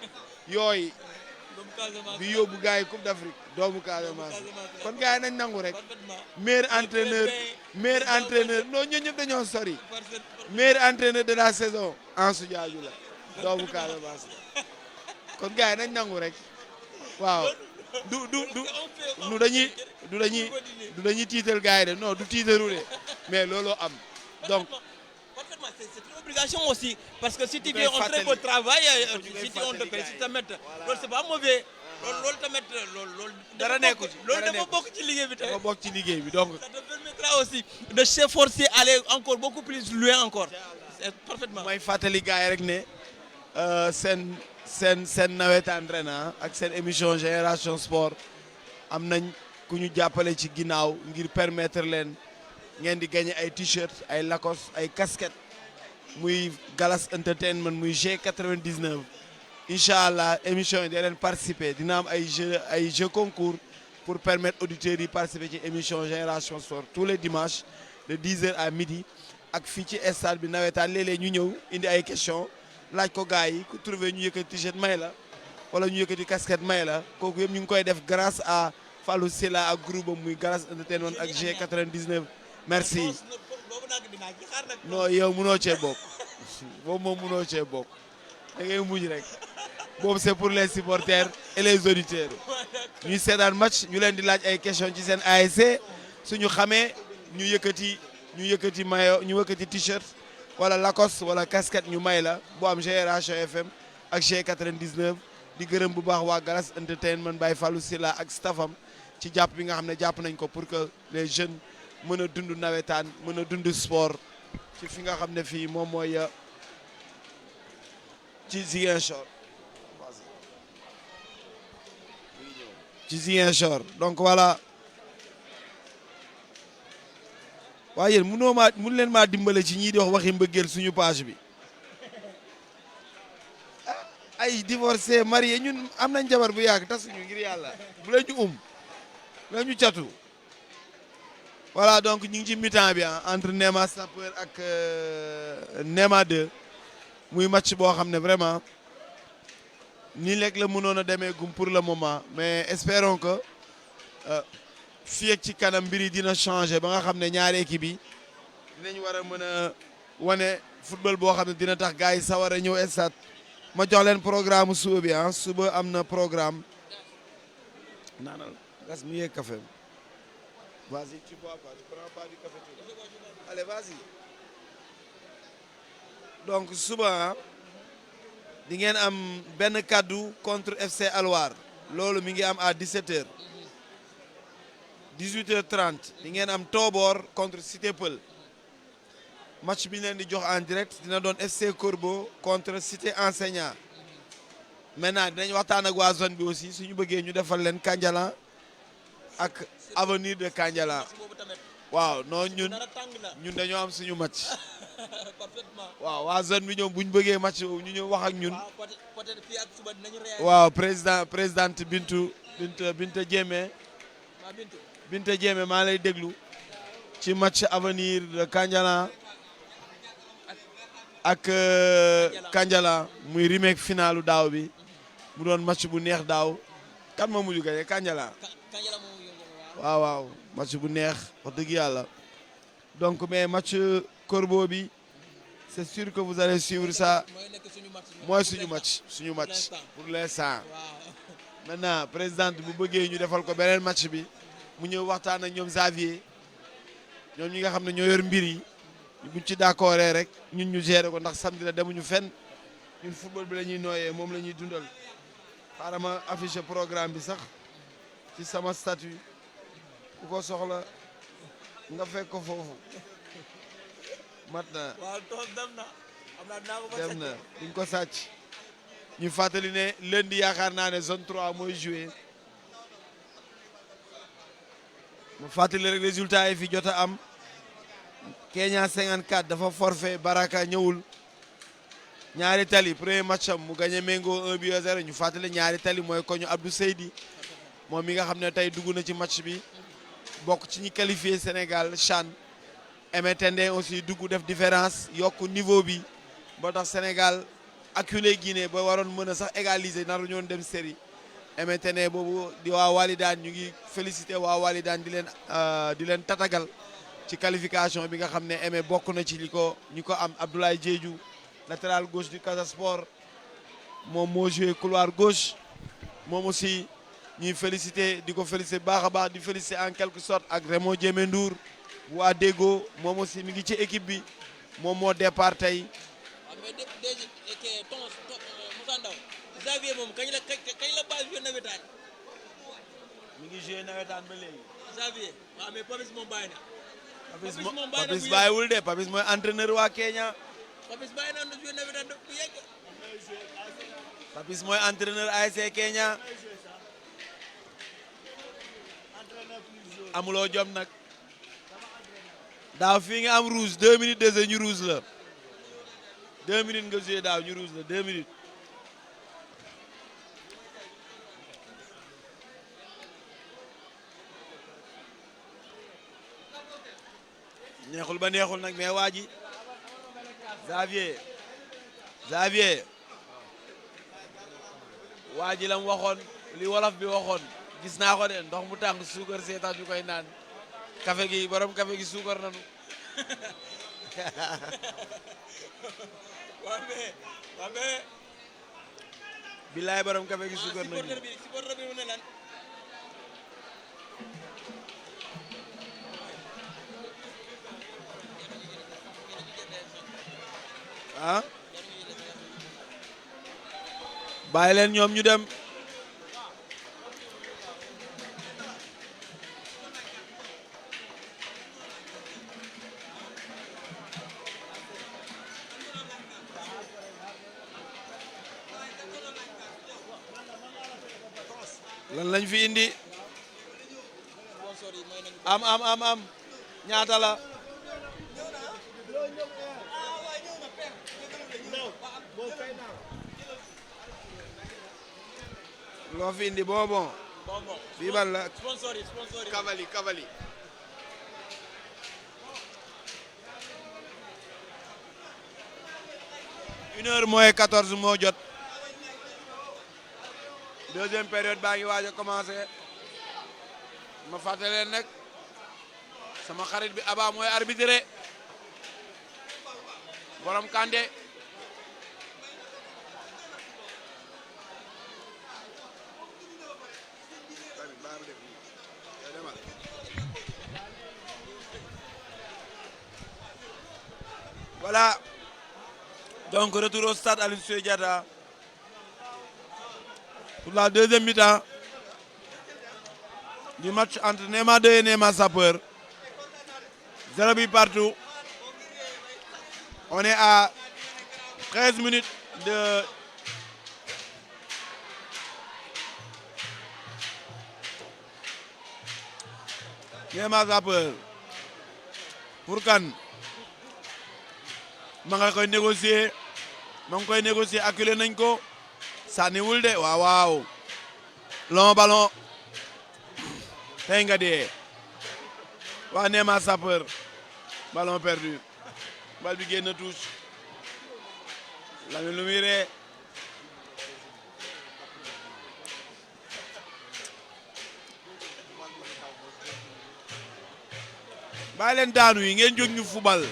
yooyu bi yóbbu gars yi coupe d'Afrique doomu Casamance la kon gars yi nañ nangu rek meilleur entraîneur non ñoo ñëpp dañoo sori meilleur entraîneur de la saison Ansou Diadio la doomu Casamance la kon gars yi nañ nangu rek waaw du dañuy tiital gars yi de non du tiitaru de mais looloo am donc c'est une obligation aussi parce que si tu fais un très beau travail si tu on te paye si tamit loolu c'est pas mauvais loolu tamit loolu dara nekku ci loolu dafa bokk ci liggéey bi tamit dafa bokk ci liggéey bi donc ça te permettra aussi de s'efforcer aller encore beaucoup plus loin encore c'est parfaitement mooy fàttali gars yi rek ne seen nawetaan ren ak seen émission Génération Sport am nañ ku ñu jàppale ci ginnaaw ngir permettre leen ngeen di gagner ay t-shirt ay Lacoste ay casquette muy Galas Entertainment muy G99 incha allah émission yi da leen participer dina am ay jeux concours pour permettre auditeurs yi participer ci émission Génération Sport tous les dimanches de 10h à midi ak fii ci stade bi nawetaan léeg-léeg ñu ñëw indi ay questions laaj ko gars yi ku trouvé ñu yëkkati t-shirt may la wala ñu yëkkati casquette may la kooku yëpp ñu ngi koy def grâce à Fallou Silla ak groupe am muy Galas Entertainment ak G99 merci non yow mënoo cee bokk boobu moom mënoo cee bokk da ngay muñ rek boobu c'est pour les supporters et les auditeurs ñuy seetaan match ñu leen di laaj ay questions ci seen ASC suñu xamee ñu yëkkati maillot ñu yëkkati t-shirt wala Lacoste wala casquette ñu may la bu am Génération FM ak G99 di gërëm bu baax waa Galas Entertainment Baye Fallou Silla ak staffam ci jàpp bi nga xam ne jàpp nañ ko pour que les jeunes mën a dund nawetaan mën a dund sport ci fi nga xam ne fii moom mooy ci Ziguinchor donc voilà waaye yéen mënu leen maa dimbale ci ñii di wax waxi mbëggeel suñu page bi ay divorcé marié ñun am nañ jabar bu yàgg tasuñu ngir yàlla bu la ñu catu voilà donc ñu ngi ci mi-temps bi entre Néma Sapeur ak Néma 2 muy match boo xam ne vraiment nii lekk la mënoon a demee gum pour le moment mais espérons que fii ak ci kanam mbir yi dina changer ba nga xam ne ñaari équipe yi dinañ war a mën a wane football boo xam ne dina tax gars yi sawar a ñëw stade ma jox leen programme suba bi suba am na programme naanal gas mu yéeg café vas-y tu bois pas tu prends pas du café tout allez vas-y donc suba di ngeen am benn kaddu contre FC Alwar loolu mi ngi am à 17h 18h30 di ngeen am Tobor contre Cité Peul match bi ñu leen di jox en direct dina doon FC Corbeau contre Cité Enseignant maintenant dinañ waxtaan ak waa zone bi aussi suñu bëggee ñu defal leen Kandialang ak avenir de Kandialang waaw non ñun dañoo am suñu match waaw waa zone bi ñoom bu ñu bëggee match boobu ñu ñëw wax ak ñun waaw présidente Binta Diémé maa lay déglu ci match avenir de Kandialang ak Kandialang muy remake finalu daaw bi mu doon match bu neex daaw kan moo mujj gañe Kandialang waaw match bu neex wax dëgg yàlla donc mais match Corbeau bi c'est sûr que vous allez suivre ça mooy suñu match pour l'instant maintenant présidente bu bëggee ñu defal ko beneen match bi mu ñëw waxtaan ak ñoom Xavier ñoom ñi nga xam ne ñoo yor mbir yi buñ ci d'accord rek ñun ñu gérer ko ndax samedi la demuñu fenn ñun football bi la ñuy nooyee moom la ñuy dundal xaaral ma afficher programme bi sax ci sama statut ku ko soxla nga fekk ko foofu mat na dem na di nga ko sàcc ñu fàttali ne lundi yaakaar naa ne zone 3 mooy joué mu fàttali rek résultat yi fi jot a am Kenya 54 dafa forfait Baraka ñëwul ñaari tali premier match am mu gagné Mengo 1-0 ñu fàttali ñaari tali mooy ko ñu Abdou Seydi moom mi nga xam ne tey dugg na ci match bi bokk ci ñi qualifié Sénégal CHAN Emetende aussi dugg def différence yokk niveau bi ba tax Sénégal acculé Guinée ba waroon mën a sax égaliser naru ñoon dem série Emetende boobu di waa Walidaan ñu ngi félicité waa Walidaan di leen tatagal ci qualification bi nga xam ne Aimé bokk na ci ñi ko am Abdoulaye Diédhiou latéral gauche du Casa Sport moom moo joué couloir gauche moom aussi ñuy félicité di ko félicité baax a baax di félicité en quelque sorte ak Raymond Diémé Ndour waa Déggo moom aussi mi ngi ci équipe bi moom moo départ tey. Xavier moom kañ la base joué nawetaan. mi ngi joué nawetaan ba léegi. Xavier waaw mais Papis moom bàyyi na. Papis bàyyiwul de Papis mooy entraîneur waa Kenya. Papis bàyyi na joué nawetaan bu yegg. Papis mooy entraîneur ASC Kenya. amuloo jom nag. daaw fii nga am rouge 2 minutes de jeu ñu rouge la 2 minutes nga joué daaw ñu rouge la 2 minutes. neexul ba neexul nag mais waa ji Xavier waa ji la mu waxoon li wolof bi waxoon gis naa ko de ndox mu tàng suukar see tax ñu koy naan café gi borom café gi suukar nanu waa mais billaay borom café gi suukar nanu ah bàyyi leen ñoom ñu dem lan lañ fi indi am ñaata la loo fi indi bonbon bii ban la Cavalli 1h moins 14 moo jot deuxième période baa ngi waaj a commencé ma fàttali leen nag sama xarit bi Aba mooy arbitré borom Kande voilà Donc retour au stade Aline Sitoé Diatta pour la deuxième mi-temps du match entre Néma 2 et Néma Sapeur. 0 but partout. On est à 13 minutes de Néma Sapeur. Pour Kane. Ma nga koy négocier. Ma ngi koy négocier acculé nañ ko. Sànniwul de waaw waaw. Long ballon. Tey nga dee. Waa Néma Sapeur. Ballon perdu. Bal bi génn touche. Lamine lu muy ree. Bàyyi leen daanu yi ngeen jóg ñu fubal.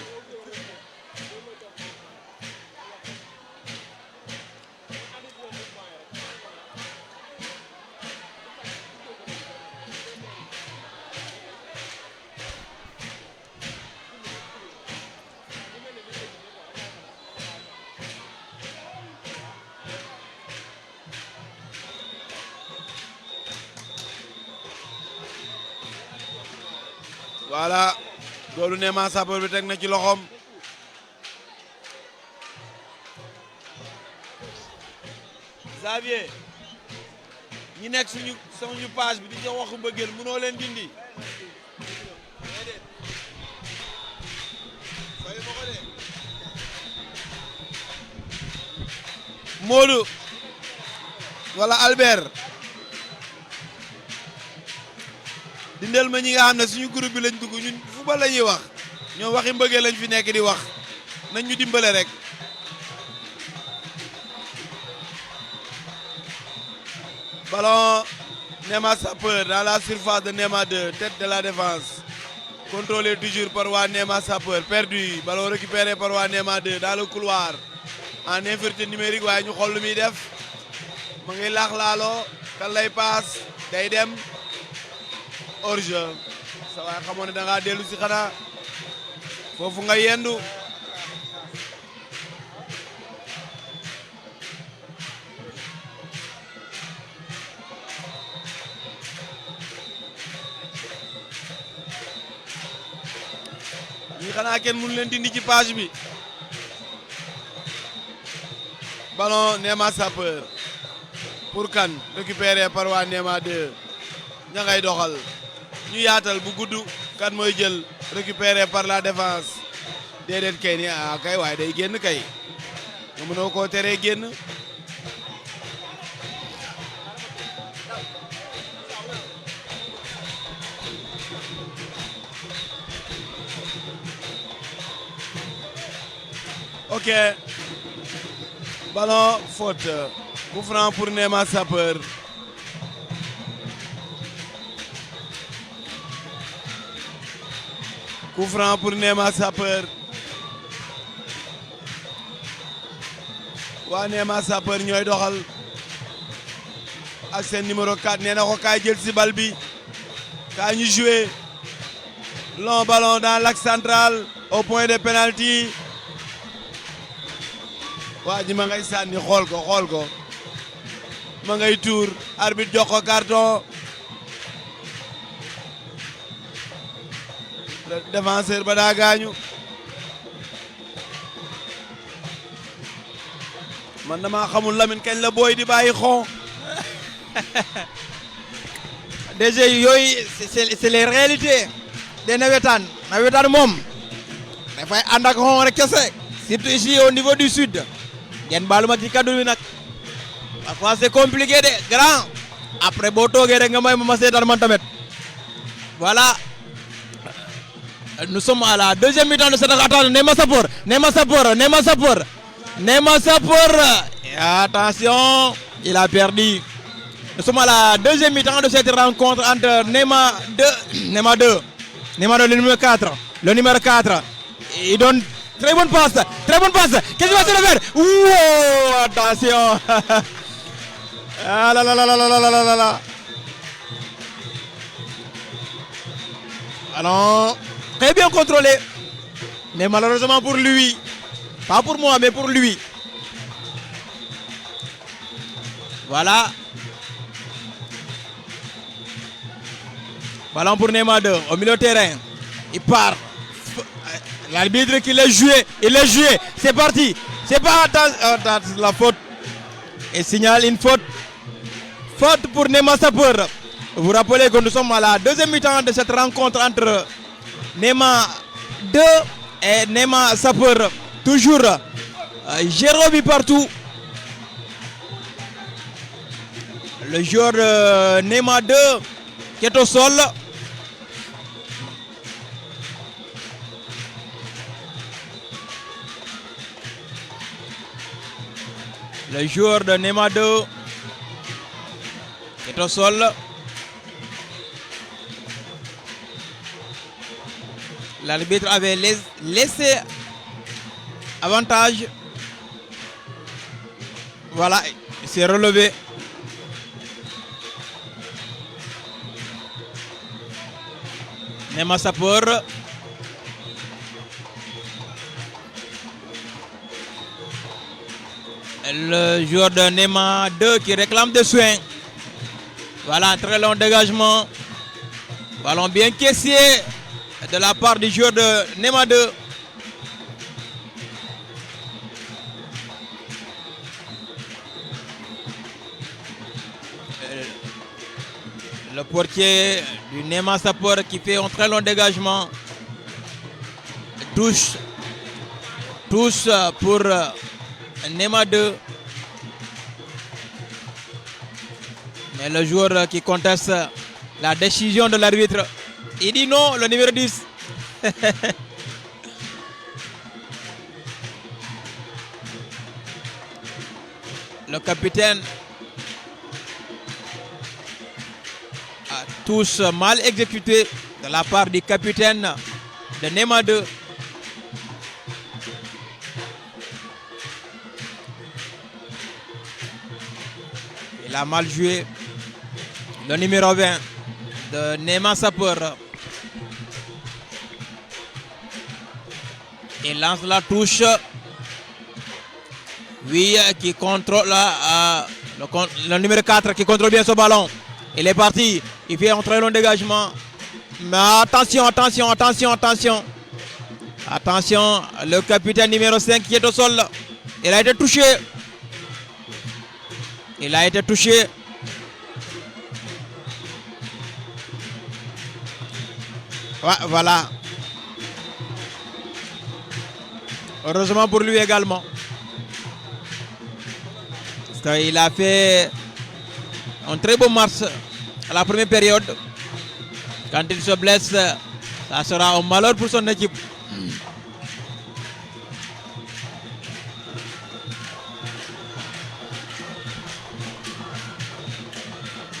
Voilà. Goolu Néma Sapeur bi teg na ci loxoom. Xavier ñi nekk suñu page bi di jox waxu mbëggeel mënoo leen dindi. Modou wala Albert dindel ma ñi nga xam ne suñu groupe bi lañ dugg ñun football la ñuy wax ñoom waxi mbëggeel lañ fi nekk di wax nañ ñu dimbale rek. Ballon Néma Sapeur dans la surface de Néma 2, tête de la défense. Contrôlé toujours par waa Néma Sapeur, perdu. Ballon récupéré par waa Néma 2 dans le couloir. En infériorité numérique waaye ñu xool lu muy def. Ma ngi laax laaloo kan lay paas day dem hors-jeu. Sa waay xamoon ne da ngaa dellu si xanaa foofu nga yendu. ñi xanaa kenn mënu leen dindi ci page bi. Ballon Néma Sapeur pour Kane récupéré par waa Néma 2 ña ngay doxal ñu yaatal bu gudd Kane mooy jël récupéré par la défense déedéet kay ni kay waaye day génn kay nga mënoo koo teree génn. Ok. Ballon faute. Coup franc pour Néma Sapeur. Coup franc pour Néma Sapeur. waa Néma Sapeur ñooy doxal ak seen numéro 4 nee na ko kaay jël si bal bi kaay ñu jouer long ballon dans l'axe central au point de pénalty. waa ji ma ngay sànni xool ko ma ngay tuur arbitre jox ko carton. Le défenseur ba daa gaañu. man dama xamul Lamine kañ la booy di bàyyi xon. déjà yooyu c'est les réalités des nawetaan moom dafay ànd ak xon rek kese surtout ici au niveau du sud. ngeen baalu ma ci kaddu bi nag parfois c'est compliqué de grand après boo toogee rek nga may ma seetaan man tamit. Voilà, nous sommes à la deuxième mi-temps de cette attaque. Néma Sapeur. Et attention, il a perdu. Nous sommes à la deuxième mi-temps de cette rencontre entre Néma 2, le numéro 4. Il donne très bonne passe. Qu'est-ce qu'il va se faire? Ouh, attention. Ah là là là là là là là là. Alors, très bien contrôlé. Mais malheureusement pour lui, pas pour moi, mais pour lui, Voilà. Ballon pour Neymar 2 au milieu de terrain. Il part. L'arbitre qui l'a joué. Il l'a joué. C'est parti. C'est pas la faute. Et signale une faute. Faute pour Neema Sapeur. Vous vous rappelez que nous sommes à la deuxième mi-temps de cette rencontre entre Neema 2 et Neema Sapeur. Toujours Jérôme partout. Le joueur de Neema 2 qui est au sol. Le joueur de Neema 2 qui est au sol. L'arbitre avait laissé avantage. Voilà, il s'est relevé. Neema Sapeur. Le joueur de Neema 2 qui réclame des soins. Voilà un très long dégagement. Ballon bien caissier de la part du joueur de Neema 2. Le portier du Neema Sapeur qui fait un très long dégagement. Touche pour Neema 2. Mais le joueur qui conteste la décision de l'arbitre, il dit non, le numéro 10. Le capitaine a tous mal exécuté de la part du capitaine de Neema 2. Il a mal joué. Le numéro 20 de Neema Sapeur. Il lance la touche. Oui, qui contrôle le numéro 4 qui contrôle bien ce ballon. Il est parti. Il fait un très long dégagement. Mais attention, attention, attention, attention. Attention, le capitaine numéro 5 qui est au sol. Il a été touché. Il a été touché. Voilà. Heureusement pour lui également. Parce qu'il a fait un très beau match à la première période. Quand il se blesse, ça sera un malheur pour son équipe.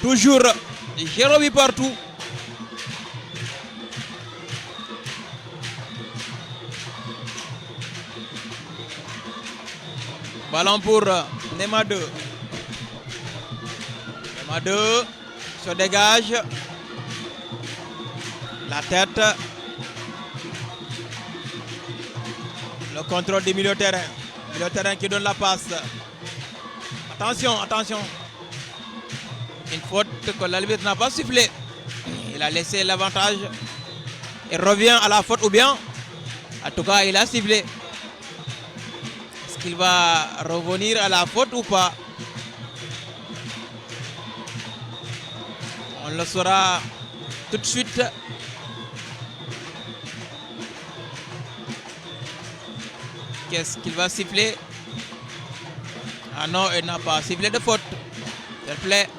Toujours Jérôme partout. Ballon pour Neema 2. Neema 2 se dégage. La tête. Le contrôle du milieu de terrain. Milieu de terrain qui donne la passe. Attention, attention. Une faute que l'arbitre n'a pas sifflé. Il a laissé l'avantage. Il revient à la faute ou bien, en tout cas, il a sifflé. Est-ce qu'il va revenir à la faute ou pas? On le saura tout de suite. Qu'est-ce qu'il va siffler? Ah non, il n'a pas sifflé de faute. S'il te plaît.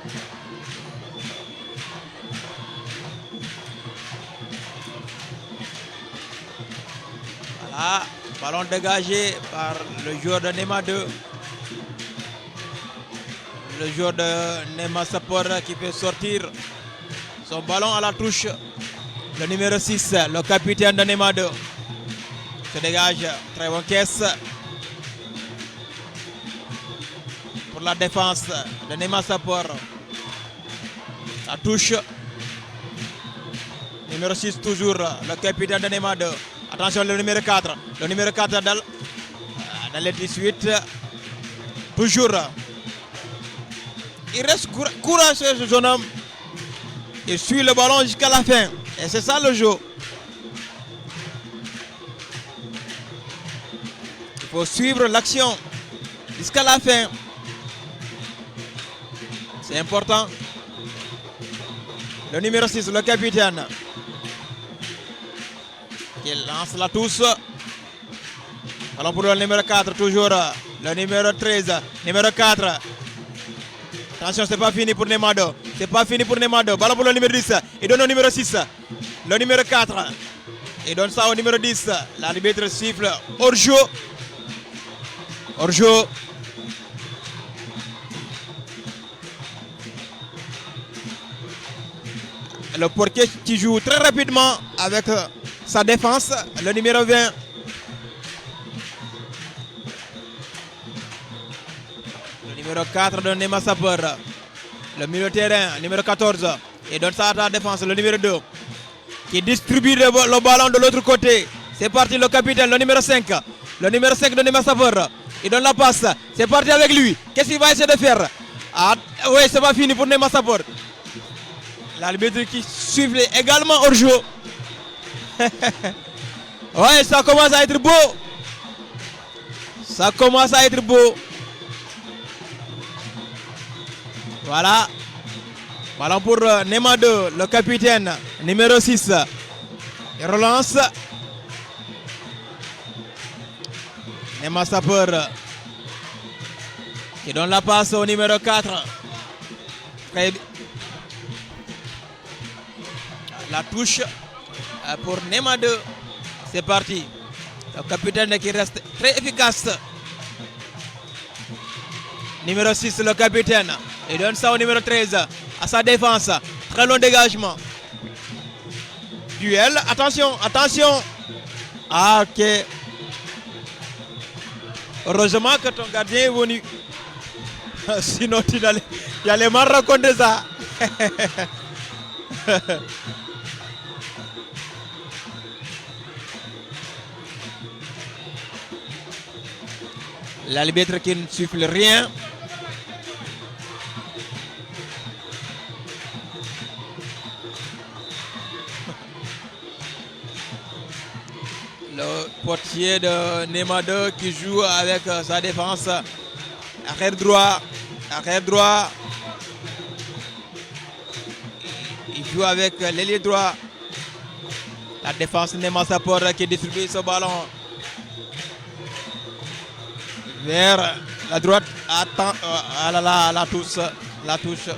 Voilà, ballon dégagé par le joueur de Neema 2. Le joueur de Neema Sapeur qui fait sortir son ballon à la touche. Le numéro 6, le capitaine de Neema 2. Se dégage, très bonne caisse. Pour la défense de Neema Sapeur. La touche. Numéro 6 toujours, le capitaine de Neema 2. Attention le numéro 4. Le numéro 4 dans les 18. Toujours. il reste courageux ce jeune homme. Il suit le ballon jusqu'à la fin. Et c'est ça le jeu. Il faut suivre l'action jusqu'à la fin. C'est important. Le numéro 6, le capitaine, qui lance la touche. Allons pour le numéro 4, toujours. Le numéro 13, numéro 4. Attention, c'est pas fini pour Nemado. C'est pas fini pour Nemado. Ballon pour le numéro 10. Il donne au numéro 6. Le numéro 4. Il donne ça au numéro 10. L'arbitre siffle hors-jeu. Hors-jeu. Le portier qui joue très rapidement avec sa défense. Le numéro 20. Numéro 4 de Nema Sapeur. Le milieu de terrain, numéro 14. Et donne ça à la défense, le numéro 2. Qui distribue le ballon de l'autre côté. C'est parti le capitaine, le numéro 5. Le numéro 5 de Nema Sapeur. Il donne la passe. C'est parti avec lui. Qu'est-ce qu'il va essayer de faire? Oui, c'est pas fini pour Nema Sapeur. L'arbitre qui suffle également hors jeu. Ouais, ça commence à être beau. Ça commence à être beau. Voilà. Ballon pour Nema 2, le capitaine, numéro 6. Il relance. Nema Sapeur qui donne la passe au numéro 4. La touche pour Nema 2. C'est parti. Le capitaine qui reste très efficace. Numéro 6, le capitaine. Il donne ça au numéro 13. À sa défense. Très long dégagement. Duel. Attention, attention. Ah, ok. Heureusement que ton gardien est venu. Sinon, tu allais mal raconter ça. L'arbitre qui ne siffle rien. Le portier de Nema 2 qui joue avec sa défense. Arrière droit. Arrière droit. Il joue avec l'ailier droit. La défense Nema Sapeur qui distribue ce ballon vers la droite. Attends, la touche. La touche.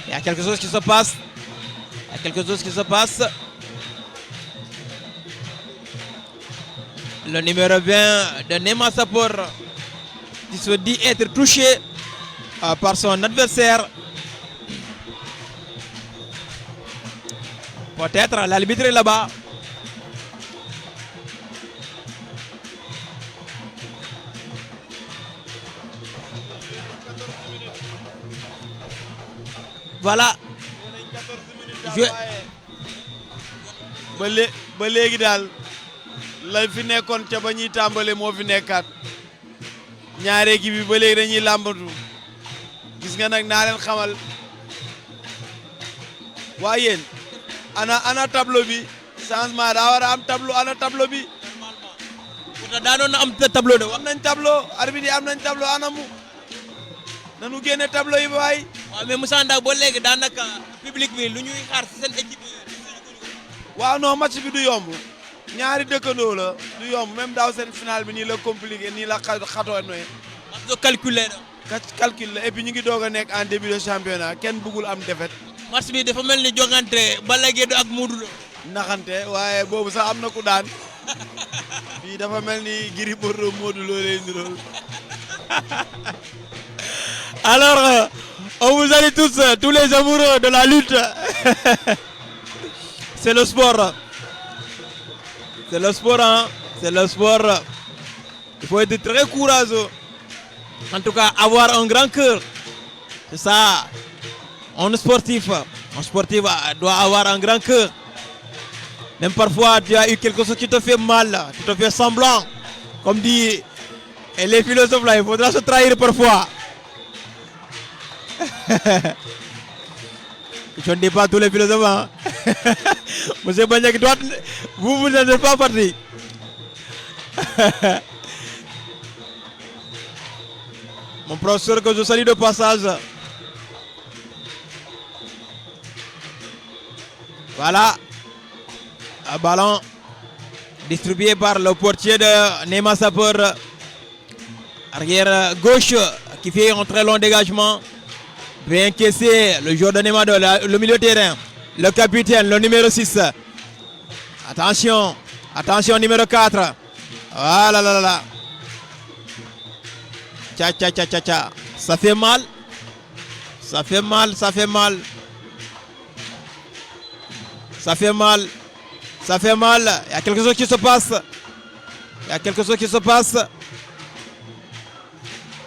Il y a quelque chose qui se passe. Il y a quelque chose qui se passe. Le numéro 20 de Nema Sapeur qui se dit être touché par son adversaire. Peut-être l'arbitre est là-bas. Voilà. ba léegi daal la fi nekkoon ca ba ñuy tàmbale moo fi nekkaat ñaari équipe bi ba léegi dañuy làmbatu gis nga nag naa leen xamal waa yéen ana tableau bi changement daa war a am tableau ana tableau bi pourtant daanoon na am tableau de wax. am nañ tableau arbitre yi am nañ tableau anamu nanu génne tableau yi ba waay. waaw mais Moussa Ndak ba léegi daanaka public bi lu ñuy xaar ci seen équipe yi. waaw non match bi du yomb ñaari dëkkandoo la du yomb même daaw seen final bi nii la compliqué nii la xatoo noy match de calculé la. calcul la et puis ñu ngi doog a nekk en début de championnat kenn bëggul am défaite. match bi dafa mel ni jongante Balla Gaye ak Modou Lo. naxante waaye boobu sax am na ku daan fii dafa mel ni Gris Bordeaux Modou Lo lay nirool. Alors, on vous salue tous les amoureux de la lutte. C'est le sport. C'est le sport, hein. C'est le sport. Il faut être très courageux. En tout cas, avoir un grand cœur. C'est ça. Un sportif doit avoir un grand cœur. Même parfois, tu as eu quelque chose qui te fait mal, qui te fait semblant. Comme dit les philosophes là, il faudra se trahir parfois. Je ne dis pas tous les philosophes. Hein. Monsieur Bagnac, vous n'en êtes pas parti. Mon professeur que je salue de passage. Voilà. Un ballon distribué par le portier de Nema Sapeur. Arrière gauche qui fait un très long dégagement. Bien caissé le joueur de Nema, le milieu de terrain. Le capitaine, le numéro 6. Attention. Attention, numéro 4. Voilà, là, là. Tcha, tcha, tcha, tcha, tcha. Ça fait mal. Ça fait mal, ça fait mal. Ça fait mal. Ça fait mal. Il y a quelque chose qui se passe. Il y a quelque chose qui se passe.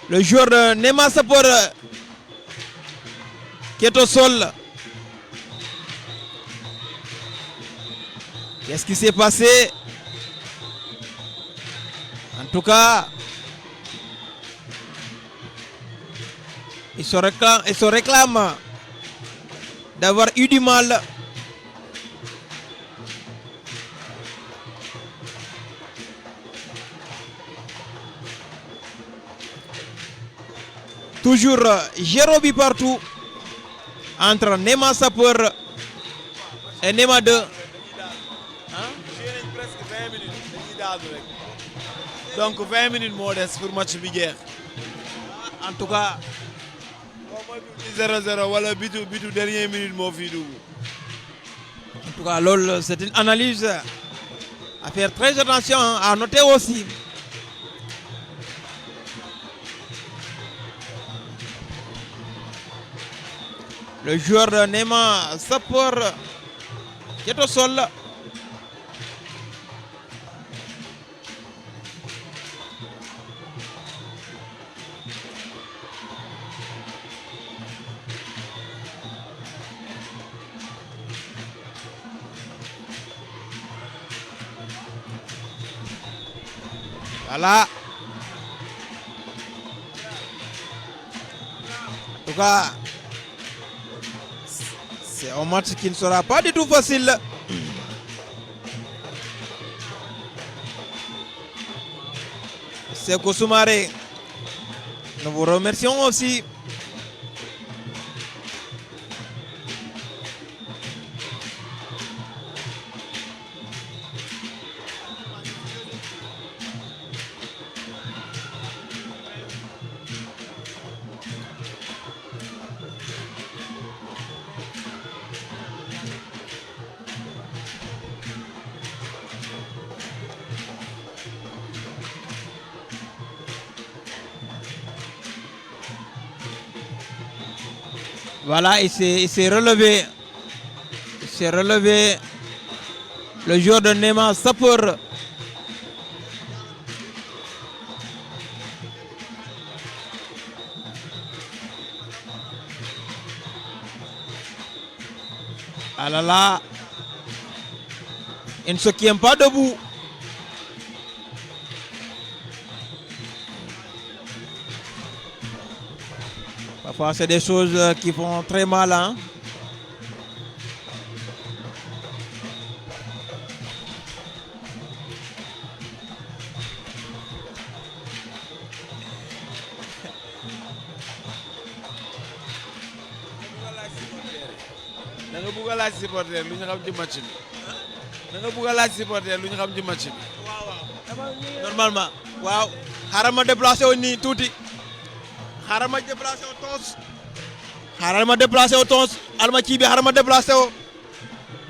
Le joueur de Nema Sapeur qui est au sol. Qu'est-ce qui s'est passé? En tout cas, il se réclame d'avoir eu du mal. Toujours Jérobi partout entre Nema Sapeur et Nema 2. Donc 20 minutes moo des pour match bi jeex. En tout cas, 0-0 wala bitu dernière minute moo fi dugg. En tout cas, LOL, c'est une analyse à faire très attention, à noter aussi. Le joueur de Nema Sapeur qui est au sol. Voilà. En tout cas, c'est un match qui ne sera pas du tout facile. C'est Kosumare. Nous vous remercions aussi. Voilà, il s'est relevé. Il s'est relevé. Le joueur de Nema Sapeur. Ah là là. Il ne se tient pas debout. Parfois, c'est des choses qui font très mal. Hein? da nga bëgg a laaj supporter lu ñu xam ci match bi. da nga bëgg a laaj supporter lu ñu xam ci match bi. Normalement. Waaw. Xaaral ma déplacé wu nii tuuti. Xaaral ma déplacé wu tons. Xaaral ma déplacé wu tons. Alma ci bi xaaral ma déplacé wu.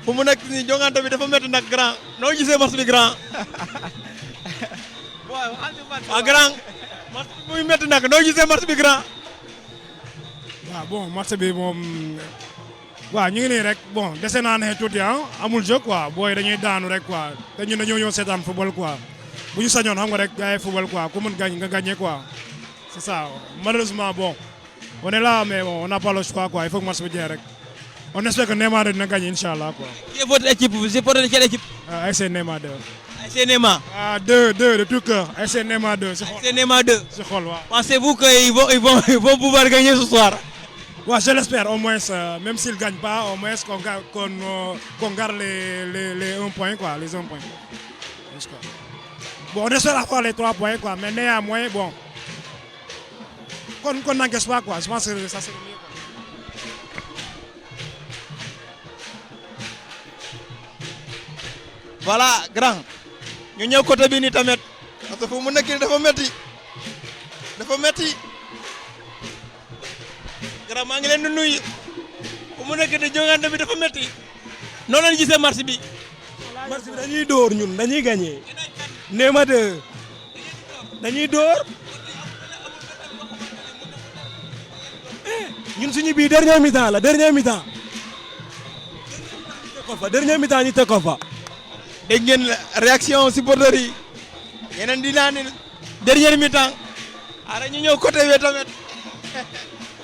Fu mu nekk nii jongante bi dafa métti nag grand. Noo gisee match bi grand. waaw grand. match bi muy métti nag noo gisee match bi grand. waaw bon match bi moom waaw ñu ngi nii rek bon dese naa ne tuuti amul jeu quoi booy dañuy daanu rek quoi te ñun dañoo ñëw seetaan football quoi bu ñu sañoon xam nga rek gars yi football quoi ku mën gañ nga gagné quoi c'est ça malheureusement bon on est là mais bon on n'a pas le choix quoi il faut que match bi jeex rek on espère que Nema 2 dina gagné inchallah quoi. Qui est votre équipe? Vous supportez quelle équipe? ASC Nema 2. ASC Nema. Ah 2 de tout cœur ASC Nema 2. ASC Nema 2. C'est xol waaw. Pensez-vous qu'ils vont pouvoir gagner ce soir? Ouais, je l'espère, au moins, même s'il ne gagne pas, au moins qu'on garde les 1 point, quoi, les 1 point. Bon, on espère avoir les 3 points, quoi, mais néanmoins, bon, qu'on n'engage pas, quoi, je pense que ça c'est le mieux. Voilà grand ñu ñëw côté bi ni tamit parce que fu mu nekk nii dafa metti grand maa ngi leen di nuyu fu mu nekk nii jongante bi dafa metti noonu lañu gisee match bi dañuy dóor ñun dañuy gagné Néma 2 dañuy dóor ñun suñu bii dernier mi-temps la dernier mi-temps ñu teg ko fa dégg ngeen réaction supporters yi yeneen di naan dernier mi-temps ara ñu ñëw côté bi tamit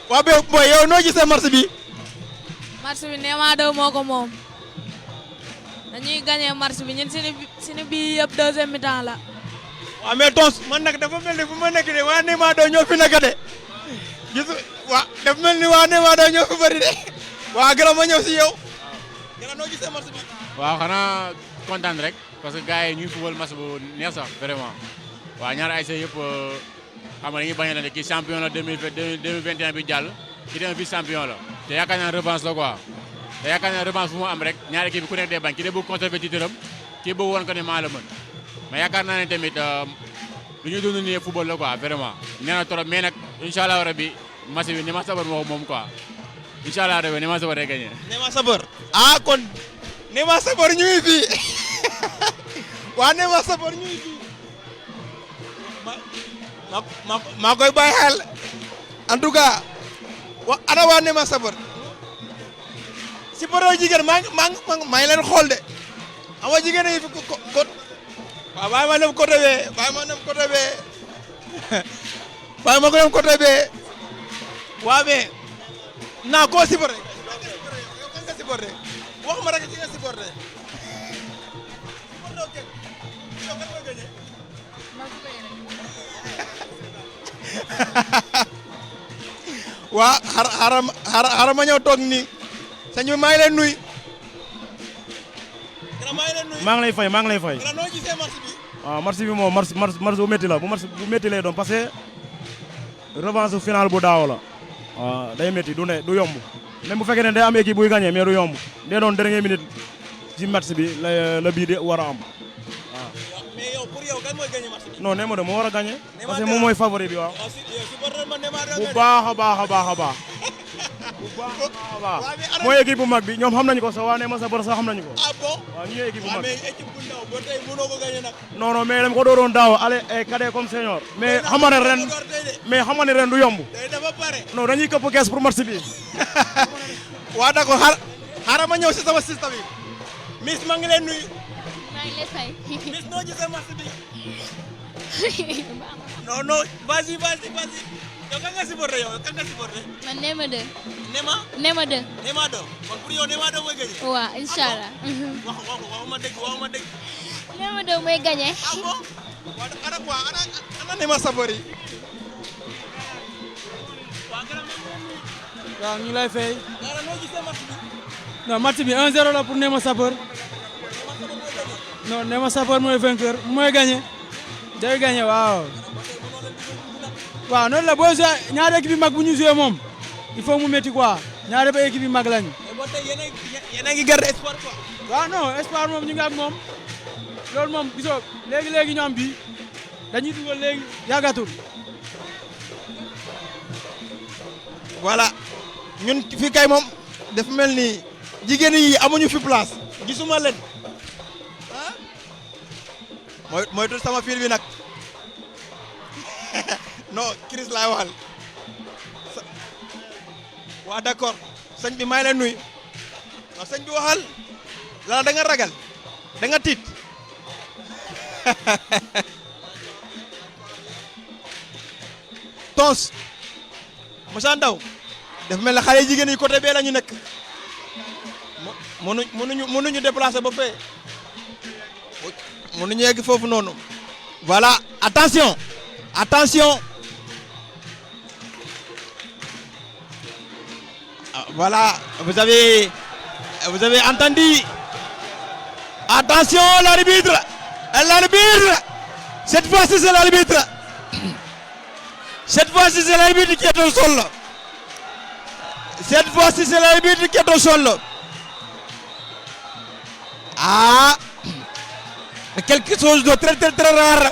waa be boy yow noo gisee match bi Néma 2 moo ko moom dañuy gagné match bi ñun suñu bii yëpp deuxième mi-temps la. waaw mais tons man nag dafa mel ni fu ma nekk de waa Néma 2 ñoo fi nekk de gis waa dafa mel ni waa Néma 2 ñoo fi bëri de waa gërëm ma ñëw si yow gërëm noo gisee match bi. waaw xanaa kontaan rek parce que gars yi ñuy football match bu neex sax vraiment waaw ñaari ASC yëpp xam nga dañuy bañ a ne kii champion la 2021 bi jàll kii tamit vice champion la te yaakaar naa revanche la quoi te yaakaar naa revanche fu mu am rek ñaari équipe bi ku nekk day bañ kii day bëgg conserver titre am kii bëgg woon ko ne maa la mën mais yaakaar naa ne tamit lu ñuy dund nii football la quoi vraiment nee na trop mais nag incha allah rabi match bi Néma Sabar moo ko moom quoi incha allah rabi Néma Sabar day gagné. Néma Sabar ah kon Néma Sabar ñu ngi fii waa Néma Sabar ñu ngi fii maa koy bàyyi xel en tout cas wa ana waa Néma Sabar si borom jigéen maa ngi leen xool de xam nga jigéen yi fi ko waaw bàyyi ma dem côté bee bàyyi ma dem côté bee bàyyi ma ko dem côté bee waa mais naa koo supporté yow kan nga supporté wax ma rek ci nga supporté waa xaaral ma ñëw toog nii sëñ bi maa ngi leen nuyu. maa ngi lay fay noo gisee match bi. waaw match bi moom match bu métti la bu métti lay doon parce que revanche final bu daaw la waaw day métti du yomb même bu fekkee ne day am équipe buy gagné mais du yomb day doon dernière minute ci match bi la bii de war a am waaw. mais yow pour yow kan mooy gagné match bi. non Néma 2 moo war a gagné parce que moom mooy favori bi waaw. bu baax a baax. mooy équipe bu mag bi ñoom xam nañu ko sax waa Néma Sabar sax xam nañu ko. ah bon waaw ñu équipe bu mag mais équipe bu ndaw ba tey mënoo ko gagné nag. non mais dama ko dooroon daaw allez cadet comme senior. mais xam nga ne ren du yomb. day dafa pare. non dañuy këpp kees pour match bi. waa d'accord xaaral ma ñëw si sama système yi. Miss maa ngi leen nuyu. maa ngi lay fay. Miss noo gisee match bi. non vas-y. yow kan nga supporté man Néma 2. Néma 2. Néma 2 kon pour yow Néma 2 mooy gagné. waaw incha allah. waxuma dëgg. Néma 2 mooy gagné. ah bon ana Néma Sabar yi. waaw ñu ngi lay fay. dara noo gisee match bi. non match bi 1-0 la pour Néma Sabar. non Néma Sabar mooy vainqueur mooy gagné. day gagné waaw. waaw noonu la boo joué ñaari équipe yi mag bu ñu joué moom il faut mu métti quoi ñaari ba équipe yi mag lañu. mais ba tey yéen a ngi garder espoir quoi. waaw non espoir moom ñu ngi ak moom loolu moom gisoo léegi ñu am bii dañuy dugal léegi yàggatul. voilà ñun fi kay moom dafa mel ni jigéen yi amuñu fi place gisuma leen ah mooy tout sama fil bi nag. non Chris laay waxal waa d'accord sëñ bi may la nuyu waaw sëñ bi waxal la da nga ragal da nga tiit tons Moussa Ndaw dafa mel ne xale jigéen yi côté bee la ñu nekk mënuñu déplacer ba fee mënuñu yegg foofu noonu voilà attention Voilà, vous avez entendu. Attention, l'arbitre. Cette fois-ci, c'est l'arbitre. Cette fois-ci, c'est l'arbitre qui est au sol. Cette fois-ci, c'est l'arbitre qui est au sol. Ah, quelque chose de très très très rare.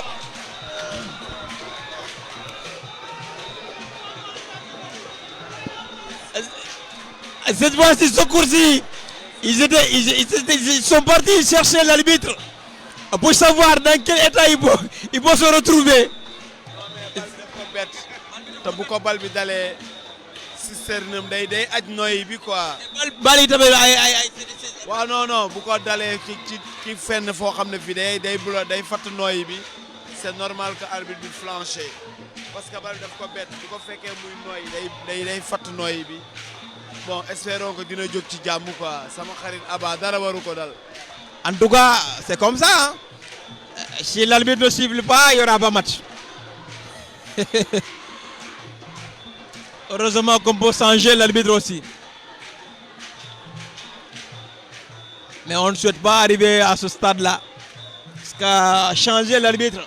Cette fois-ci, ce cours-ci, ils sont partis chercher l'arbitre pour savoir dans quel état il faut se retrouver. te bu ko bal bi dalee cisternam day aj noy bi quoi. bal yi tamit ay. waaw non bu ko dalee ci fenn foo xam ne fii day fatt noy bi c'est normal que arbitre bi flanché parce que bal daf ko bett bu ko fekkee muy noy day fatt noy bi bon espérons que dina jóg ci jàmm quoi sama xarit Aba dara waru ko dal. En tout cas, c'est comme ça. Hein? Si l'arbitre ne siffle pas, il n'y aura pas match. Heureusement qu'on peut changer l'arbitre aussi. Mais on ne souhaite pas arriver à ce stade-là. Parce qu'à changer l'arbitre,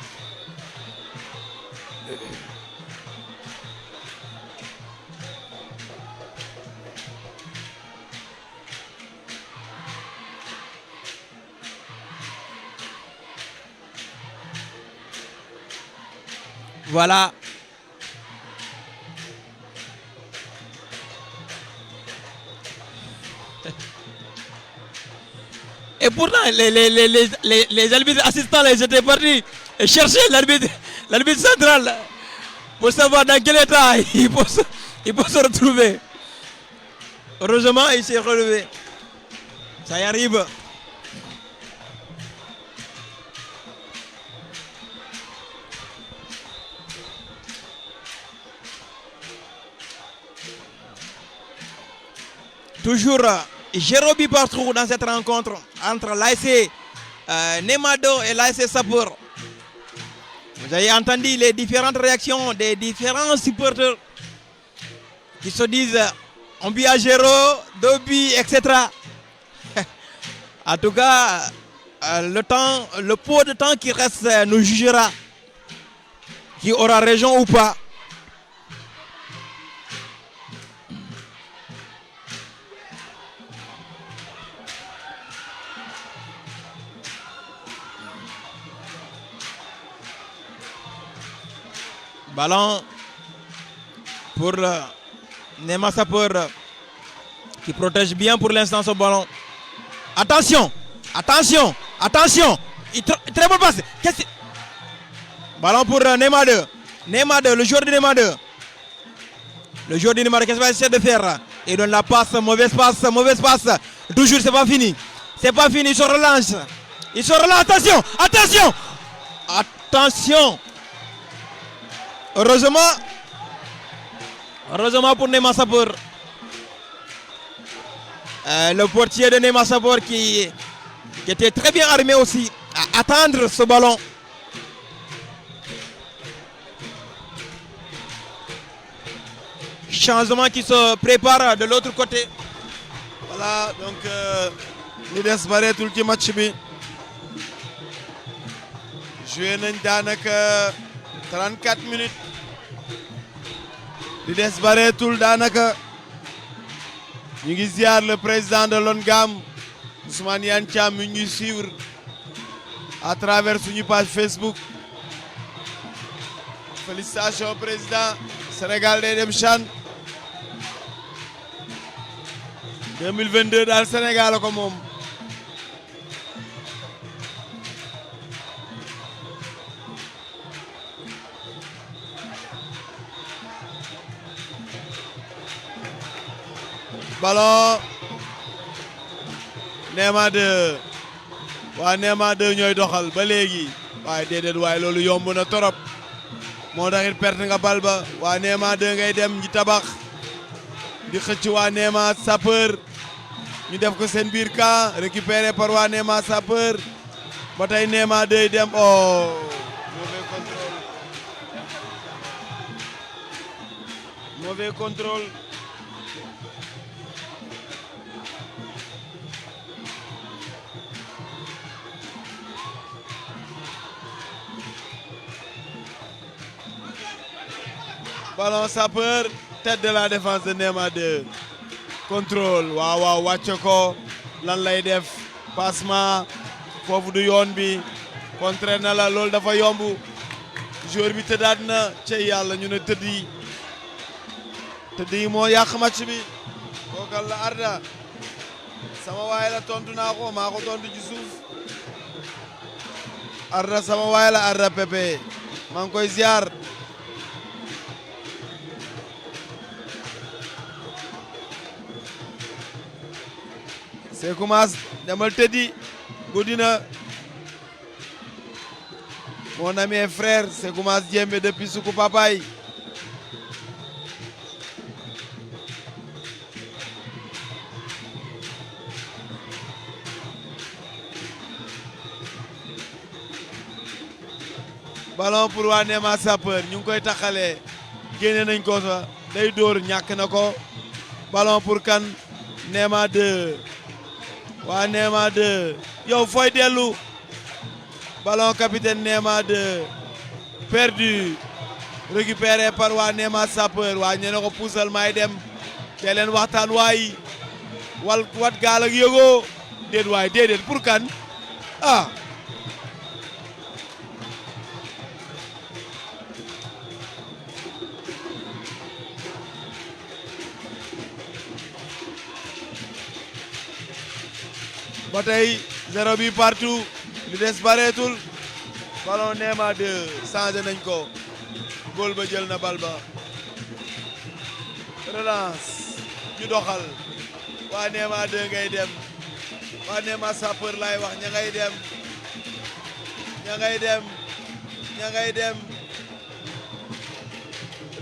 voilà. Et pourtant, les arbitres assistants, ils étaient partis chercher l'arbitre central pour savoir dans quel état il peut se retrouver. Heureusement, il s'est relevé. Ça y arrive. Toujours Jérobi partout dans cette rencontre entre l'ASC Nemado et l'ASC Sapeur. Vous avez entendu les différentes réactions des différents supporters qui se disent on but à 0, 2 buts, etc. En tout cas, le peu de temps qui reste nous jugera qui aura raison ou pas. Ballon pour Nema Sapeur qui protège bien pour l'instant ce ballon. Attention, attention, attention. Très bonne passe. Ballon pour Nema 2. Nema 2, le joueur de Nema 2. Le joueur de Nema 2, qu'est-ce qu'il va essayer de faire? Il donne la passe, mauvaise passe, mauvaise passe. Toujours, c'est pas fini. C'est pas fini, il se relance. Il se relance, attention, attention. Attention. Heureusement pour Nema Sapeur. Le portier de Nema Sapeur qui était très bien armé aussi à attendre ce ballon. Changement qui se prépare de l'autre côté. Voilà, donc li des bareetul ci match bi. Joué nañ daanaka 34 minutes. li des bareetul daanaka. ñu ngi ziar le président de l'ONGAM Ousmane Yane Thiam mi ngi suivre à travers suñu page Facebook. Félicitations président, Sénégal day dem CHAN 2022 daal Sénégal la ko moom. Ballon Nema 2 waa Nema 2 ñooy doxal ba léegi waaye déedéet waaye loolu yomb na torop moo taxit perte nga bal ba waa Nema 2 ngay dem ñi tabax di xëcc waa Nema Sapeur ñu def ko seen biir camp récupéré par waa Nema Sapeur ba tey Nema 2 dem oh mauvais contrôle ballon Sapeur, tête de la défense de Néma 2. Contrôle, waaw waaw wàcce ko lan lay def passement foofu du yoon bi contre na la loolu dafa yomb joueur bi tëddaat na cey yàlla ñu ne tëdd yi moo yàq match bi kookal la Arda sama waay la tontu naa ko maa ko tontu ci suuf Arda sama waay la Arda Pepe maa ngi koy ziar Sékou Mass demal tëddi guddi na mon ami et frère Sékou Mass Diémé depuis suku papaay ballon pour waa Néma Sapeur ñu ngi koy taxalee génne nañ ko sa day dóor ñàkk na ko ballon pour kan Néma 2 waa Néma 2 yow fooy dellu ballon capitaine Néma 2 perdu récupéré par waa Néma Sapeur waa ñene ko puusal may dem te leen waxtaan waay wat gaal ak yëgoo déet waay déedéet pour kan ah ba tey 0 bi partout li des bareetul ballon Néma 2 changé nañ ko góol ba jël na bal ba relance ñu doxal waa Néma 2 ngay dem waa Néma Sapeur lay wax ña ngay dem ña ngay dem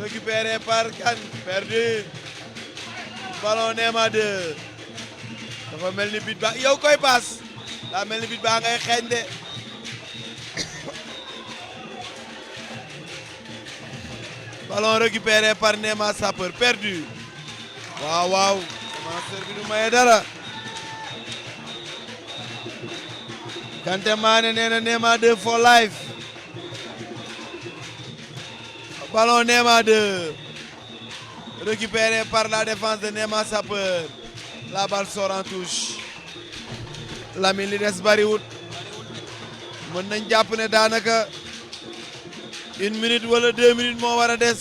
récupéré par kan perdu ballon Néma 2 dafa mel ni bit ba yow koy paas daa mel ni bit ba ngay xeeñ de ballon récupéré par Néma Sapeur perdu waaw waaw commenceur bi du maye dara Kanté Mané nee na Néma 2 for life ballon Néma 2 récupéré par la défense de Néma Sapeur. La balle sort en touche Lamine li des bariwut mën nañ jàpp ne daanaka 1 minute wala 2 minutes moo war a des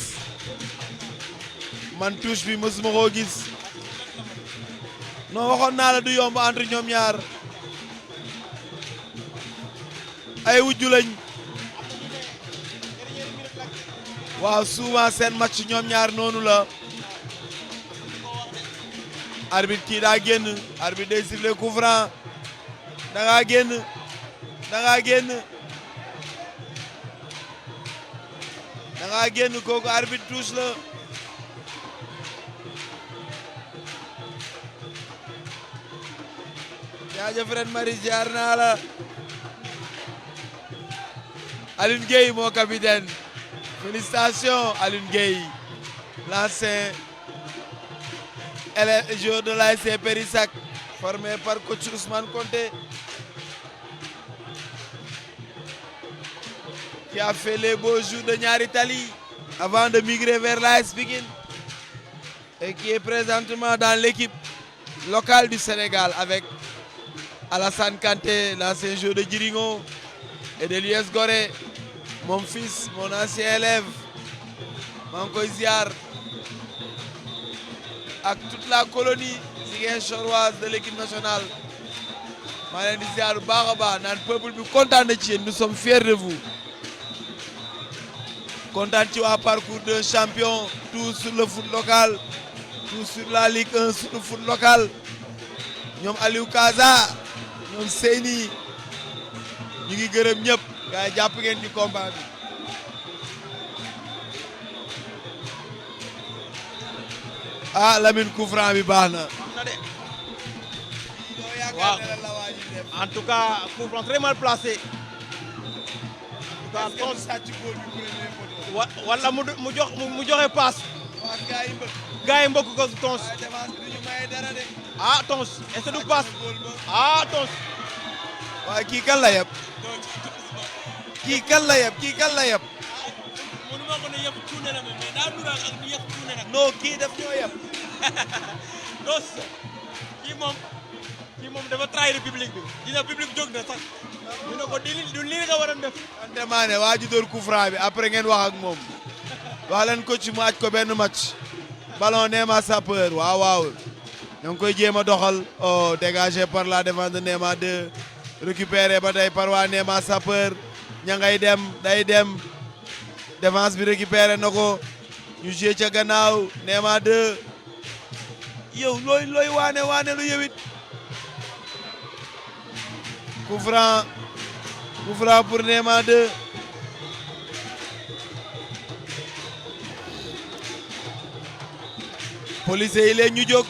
man touche bi mësuma koo gis non waxoon naa la du yomb entre ñoom ñaar ay wujju lañ waaw souvent seen match ñoom ñaar noonu la arbitre kii daa génn arbitre day siffler coup franc da ngaa génn kooku arbitre touche la jaajëf Fred Marie ziar naa la Alioune Gueye moo capitaine félicitations Alioune Gueye l'ancien joueur de l'ASC Périssac formé par coach Ousmane Conté qui a fait les beaux jours de Niary Tally avant de migrer vers l'AS Pikine et qui est présentement dans l'équipe locale du Sénégal avec Alassane Kanté, l'ancien joueur de Djiringo et de l'US Gorée, mon fils, mon ancien élève, maa ngi koy ziar ak toute la colonie ziguinchoroise de l'équipe nationale maa leen di ziar bu baax a baax naan peuple bi kontaan na ci yéen, nous sommes fiers de vous. Kontaan ci waa parcours de champion, tout sur le foot local, tout sur la Ligue 1 sur le foot local. ñoom Aliou Kaza ñoom Seyni ñu ngi gërëm ñëpp gars yi jàpp ngeen ci combat bi. ah Lamine coup franc bi baax na. waaw en tout cas coup franc très mal placé. wala mu joxe passe. gars yi mbëkk ko tons. ah tons est-ce que du passe. ah tons. waaye kii kan la yeb. kii kan la yeb. mënu ma ko ne yëpp tuune la mais daa nuraag ak du yëpp tuune nag. non kii daf ñoo yem. non kii moom dafa trahir public bi dina public jóg na sax ñu ne ko du lii nga war a def. man damaa ne waa ji dóor coup franc bi après ngeen wax ak moom wax leen ko ci mu aj ko benn match ballon Néma Sapeur waaw waaw ñoo ngi koy jéem a doxal oh dégagé par la défense de Néma 2 récupéré ba tey par waa Néma Sapeur ña ngay dem day dem défense bi récupéré na ko ñu joué ca gannaaw Néma 2 yow looy waane lu yewit coup franc pour Néma 2 policiers yi leen ñu jóg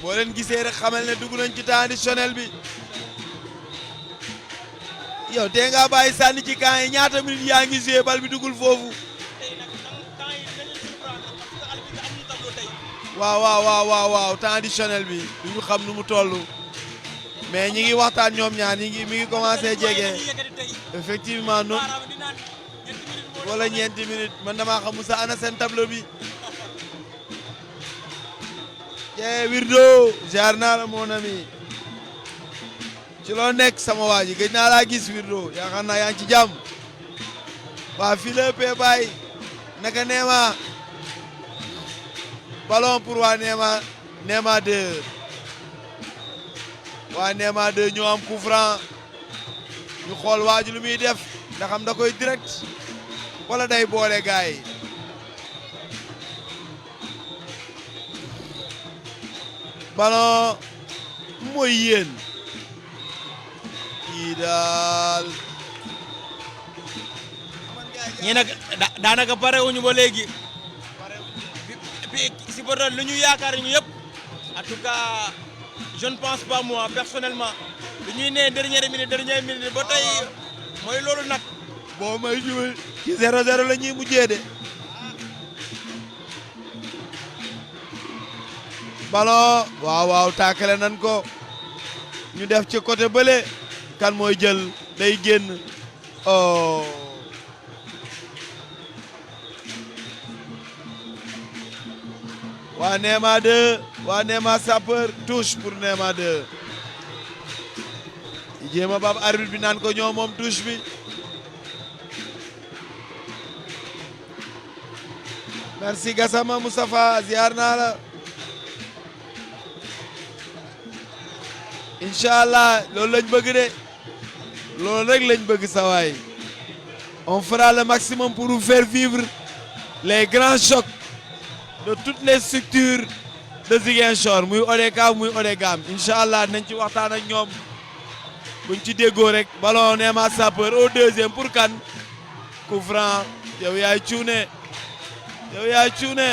boo leen gisee rek xamal ne dugg nañ ci temps additionnel bi yow tee nga bàyyi sànni ci camp yi ñaata minutes yaa ngi joué bal bi duggul foofu waaw temps additionnel bi du ñu xam nu mu toll mais ñi ngi waxtaan ñoom ñaar mi ngi commencé jege effectivement non wala ñeenti minutes man damaa xam Moussa ana seen tableau bi Wirdo jaar naa la mon ami ci loo nekk sama waa ji gëj naa laa gis Wirdo yaakaar naa yaa ngi ci jàmm waa fii la ëppee bàyyi naka Néma ballon pour waa Néma 2 waa Néma 2 ñu am coup franc ñu xool waa ji lu muy def ndax xam da koy direct wala day boole gaay yi ballon mooy yéen kii daal ñi nag daanaka pare wuñu ba léegi puis supporter lu ñu yaakaar ñu yëpp en tout cas je ne pense pas moi personnellement lu ñuy ne dernière minute ba tey mooy loolu nag boo may jiwee ci 0-0 la ñuy mujjee de ballon waaw taakale nan ko ñu def ci côté bële kan mooy jël day génn oh waa Néma 2 waa Néma Sapeur touche pour Néma 2 jéem a baab arbitre bi naan ko ñoo moom touche bi merci Gassama Moustapha ziar naa la Inch'Allah loolu lañ bëgg de loolu rek lañ bëgg sawaay on fera le maximum pour vous faire vivre les grands chocs de toutes les structures de Ziguinchor muy ODCAV muy ODGAM Inch'Allah nañ ci waxtaan ak ñoom buñ ci déggoo rek ballon Néma Sapeur au deuxième pour kan coup franc yow yaay cuune yow yaa cuune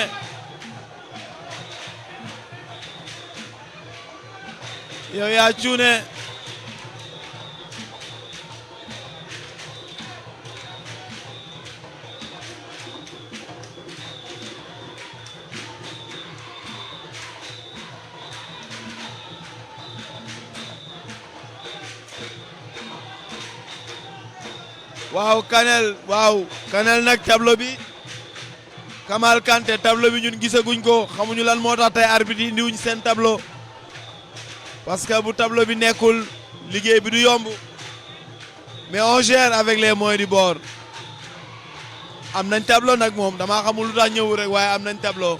Kanel nag tableau bi Kamal Kanté tableau bi ñun gisaguñ ko xamuñu lan moo tax tey arbitre yi indiwuñ seen tableau parce que bu tableau bi nekkul liggéey bi du yomb mais on gère avec les moyens du bord am nañ tableau nag moom dama xamul lu tax ñëw rek waaye am nañ tableau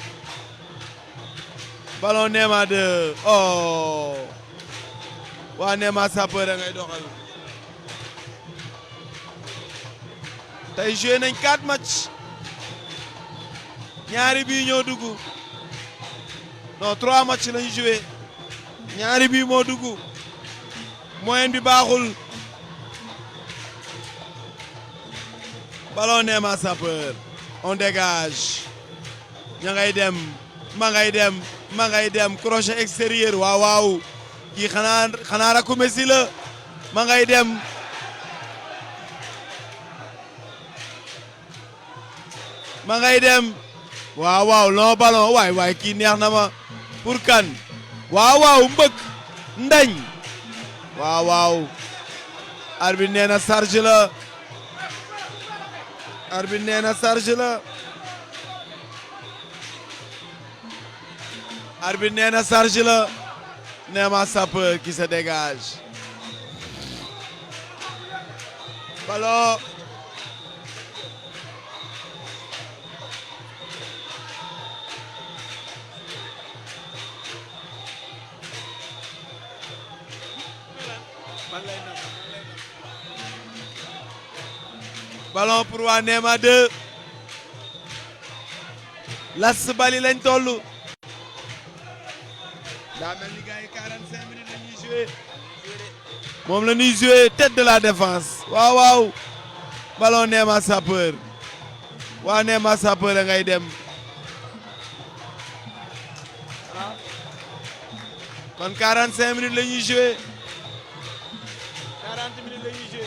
ballon Néma 2 oh waa Néma Sapeur ngay doxal tey joué nañ 4 match ñaari bii ñoo dugg non 3 match lañ joué ñaari bii moo dugg moyen bi baaxul ballon Néma Sapeur on dégage ña ngay dem ma ngay dem crochet extérieur waaw kii xanaa rakku Messi la ma ngay dem waaw long ballon waay kii neex na ma pour kan waaw mbëkk ndañ waaw arbitre nee na charge la arbitre nee na charge la. arbitre nee na charge la. Néma Sapeur qui se dégage. Ballon. Ballon pour waa Néma 2. las bali lañ tollu. daa mel ni gars yi 45 minutes la ñuy joué. moom la ñuy joué tête de la défense. waaw waaw. ballon Néma Sapeur. waa Néma Sapeur la ngay dem. kon 45 minutes la ñuy joué. 40 minutes la ñuy joué.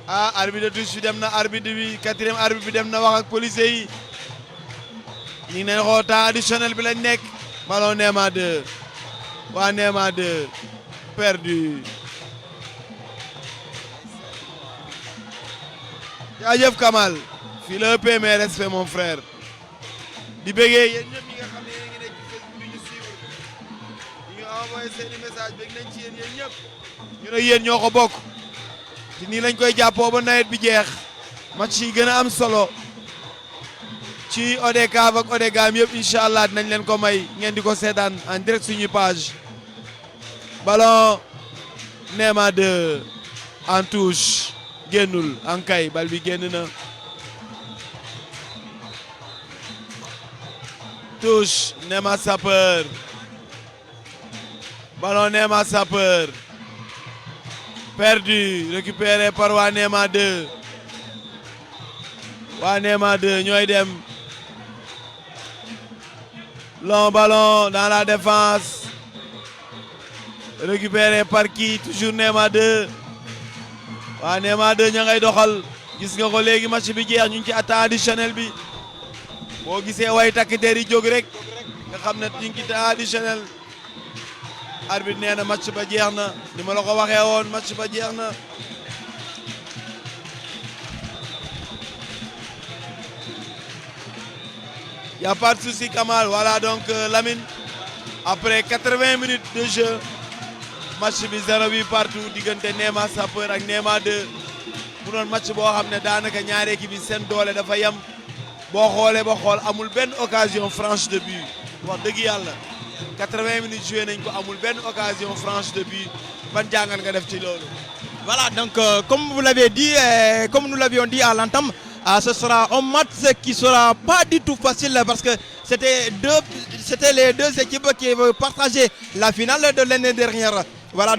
ah arbitre de touche bi dem na arbitre bi 4e arbitre bi dem na wax ak policiers yi. ñu ngi leen xoo temps additionnel bi lañ nekk. ballon Néma 2. waa Néma 2. perdu. jaajëf Kamal. fii la ëppee mais respect mon frère. di bëggee yéen ñëpp ñi nga xam ne yéen a ngi nekk ci Facebook bi ñu suivre. ñi nga envoyé seeni message bëgg nañ ci yéen ñëpp. ñu ne yéen ñoo ko bokk. te nii lañ koy jàppoo ba nawet bi jeex. match yi gën a am solo. ci ODCAV ak ODGAM yëpp incha allah dinañ leen ko may ngeen di ko seetaan en direct suñu page. ballon Néma 2 en touche génnul en kay bal bi génn na. touche Néma Sapeur. ballon Néma Sapeur. perdu récupéré par waa Néma 2. waa Néma 2 ñooy dem. long ballon dans la défense. récupéré par qui toujours Néma 2. waa Néma 2 ña ngay doxal. gis nga ko léegi match bi jeex ñu ngi ci temps additionnel bi. boo gisee way takk der yi jóg rek nga xam ne ñu ngi ci temps additionnel. arbitre nee na match ba jeex na ni ma la ko waxee woon match ba jeex na. y a pas de souci Kamal voilà donc Lamine après 80 minutes de jeu match bi 0-8 partout diggante Néma Sapeur ak Néma 2 mu doon match boo xam ne daanaka ñaari équipe yi seen doole dafa yem boo xoolee ba xool amul benn occasion franche de but wax dëgg yàlla 80 minutes joué nañ ko amul benn occasion franche de but ban jàngat nga def ci loolu. Voilà, donc comme vous l'avez dit, comme nous l'avions dit à l'entame, ce sera un match qui ne sera pas du tout facile parce que c'était les deux équipes qui veulent partager la finale de l'année dernière. Voilà,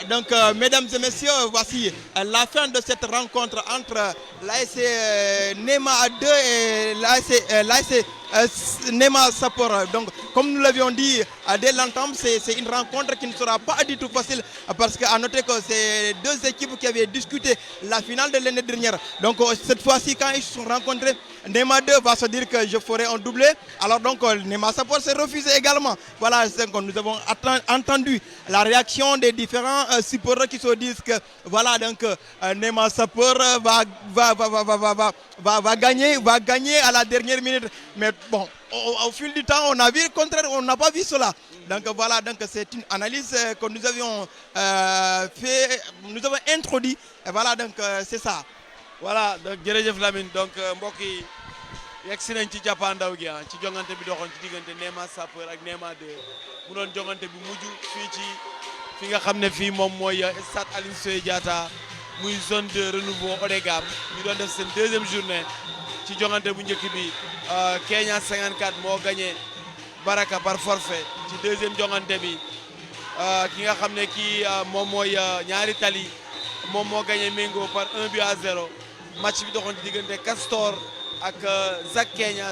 donc, mesdames et messieurs, voici la fin de cette rencontre entre l'ASC Néma 2 et l'ASC Néma Sapeur. Donc, comme nous l'avions dit dès l'entame, c'est une rencontre qui ne sera pas du tout facile parce qu'à noter que c'est deux équipes qui avaient discuté la finale de l'année dernière. Donc, cette fois-ci, quand ils se sont rencontrés, Néma 2 va se dire que je ferai un doublé. Alors, donc, Néma Sapeur s'est refusé également. Voilà, nous avons entendu la réaction des différents supporters qui se disent que, voilà, donc, Néma Sapeur va gagner à la dernière minute. Mais bon, au fil du temps, on a vu le contraire, on n'a pas vu cela. Donc voilà, donc c'est une analyse que nous avions introduit. Et voilà, donc c'est ça. Voilà, donc jërëjëf Lamine donc mbokk yi yegg si nañ ci jàppandaw gi ci jongante bi doxoon ci diggante Néma Sapeur ak Néma 2 mu doon jongante bi mujj fii fi nga xam ne fii moom mooy stade Aline Sitoé Diatta muy zone de renouveau ODGAM ñu doon def seen deuxième journée ci jongante bu njëkk bi Kenya 54 moo gagné Baraka par forfait ci deuxième jongante bi ki nga xam ne kii moom mooy ñaari tali moom moo gagné Mengo par 1-0 match bi doxoon ci diggante Castor ak Zac Kenya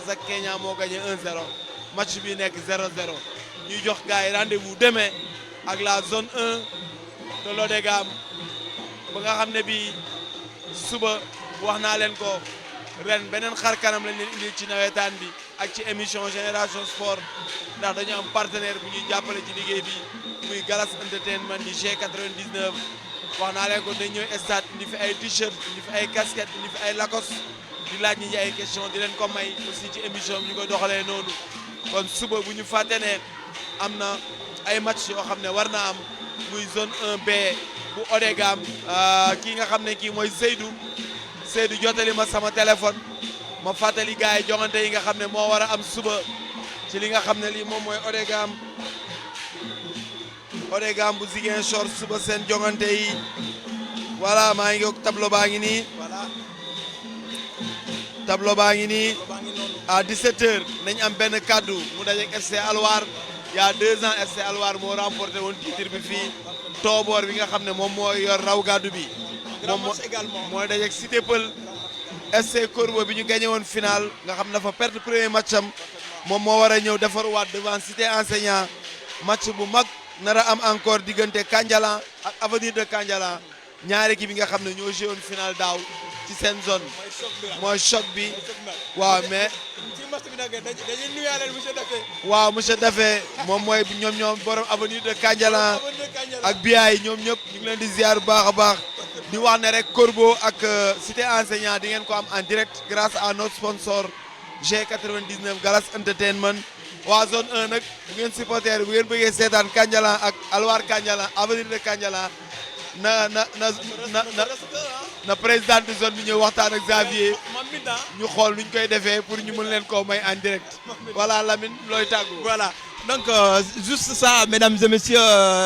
moo gagné 1-0 match bi nekk 0-0 ñuy jox gars yi rendez-vous demain ak la zone 1 de l'ODGAM ba nga xam ne bi suba wax naa leen ko ren beneen xar kanam lañ leen indi ci nawetaan bi ak ci émission Génération Sport ndax dañu am partenaire bu ñuy jàppale ci liggéey bi muy Galas Entertainment di G99 wax naa leen ko dañ ñëw stade indi fi ay t-shirt indi fi ay casquette indi fi ay Lacoste di laaj ñi ay question di leen ko may aussi ci émission bi ñu ko doxalee noonu kon suba bu ñu fàtte ne am na ay match yoo xam ne war na am muy zone 1B bu Odegam kii nga xam ne kii mooy Seydou jotali ma sama téléphone ma fàttali gars yi joŋante yi nga xam ne moo war a am suba ci li nga xam ne lii moom mooy Odegam bu Ziguinchor suba seen joŋante yi voilà maa ngi tableau baa ngi nii voilà tableau baa ngi nii à 17h nañ am benn kaddu mu dajeeg FC Alwar il y a 2 ans FC Alwar moo remporté woon titre bi fii Tooboor bi nga xam ne moom moo yor raw gàddu bi moom mooy dajeeg Cité Peul FC Corbeau bi ñu gagné woon final nga xam dafa perte premier match am moom moo war a ñëw defaruwaat devant Cité Enseignant match bu mag nar a am encore diggante Kandialan ak Avenir de Kandialan ñaari équipe bi nga xam ne ñoo joué woon final daaw ci seen zone mooy choc bi waaw mais waaw monsieur Daffé moom mooy ñoom borom Avenir de Kandialan ak Biaye ñoom ñëpp ñu ngi leen di ziar bu baax a baax di wax ne rek Corbeau ak Cité Enseignant di ngeen ko am en direct grâce à notre sponsor G99 Galas Entertainment waa zone 1 nag bu ngeen supporter bu ngeen bëggee seetaan Kandialan ak Alwar Kandialan Avenir de Kandialan na président de zone bi ñëw waxtaan ak Xavier ñu xool nuñ koy defee pour ñu mën leen koo may en direct voilà Lamine looy tàggu voilà. Donc, juste ça, mesdames et messieurs,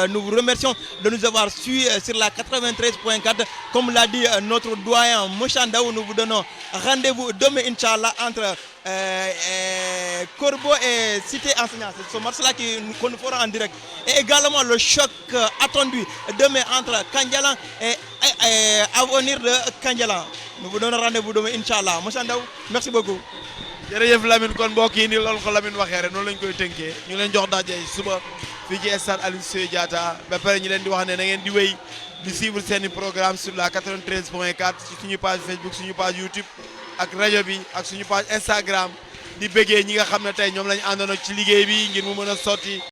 nous vous remercions de nous avoir suivis sur la 93.4. Comme l'a dit notre doyen Mochandaou, nous vous donnons rendez-vous demain, Inch'Allah, entre Corbeau et Cité Enseignant. C'est ce match-là qu'on nous fera en direct. Et également le choc attendu demain entre Kandialan et Avenir de Kandialan. Nous vous donnons rendez-vous demain, Inch'Allah. Mochandaou, merci beaucoup. jërëjëf Lamine kon mbokk yi ni loolu ko Lamine waxee rek noonu lañ koy tënkee ñu ngi leen jox daje suba fii ci stade Aline Sitoé Diatta ba pare ñu leen di wax ne na ngeen di wéy di suivre seeni programme sur la 93.4 ci suñu page Facebook suñu page YouTube ak rajo bi ak suñu page Instagram di bëggee ñi nga xam ne tey ñoom lañu àndoon ak ci liggéey bi ngir mu mën a sotti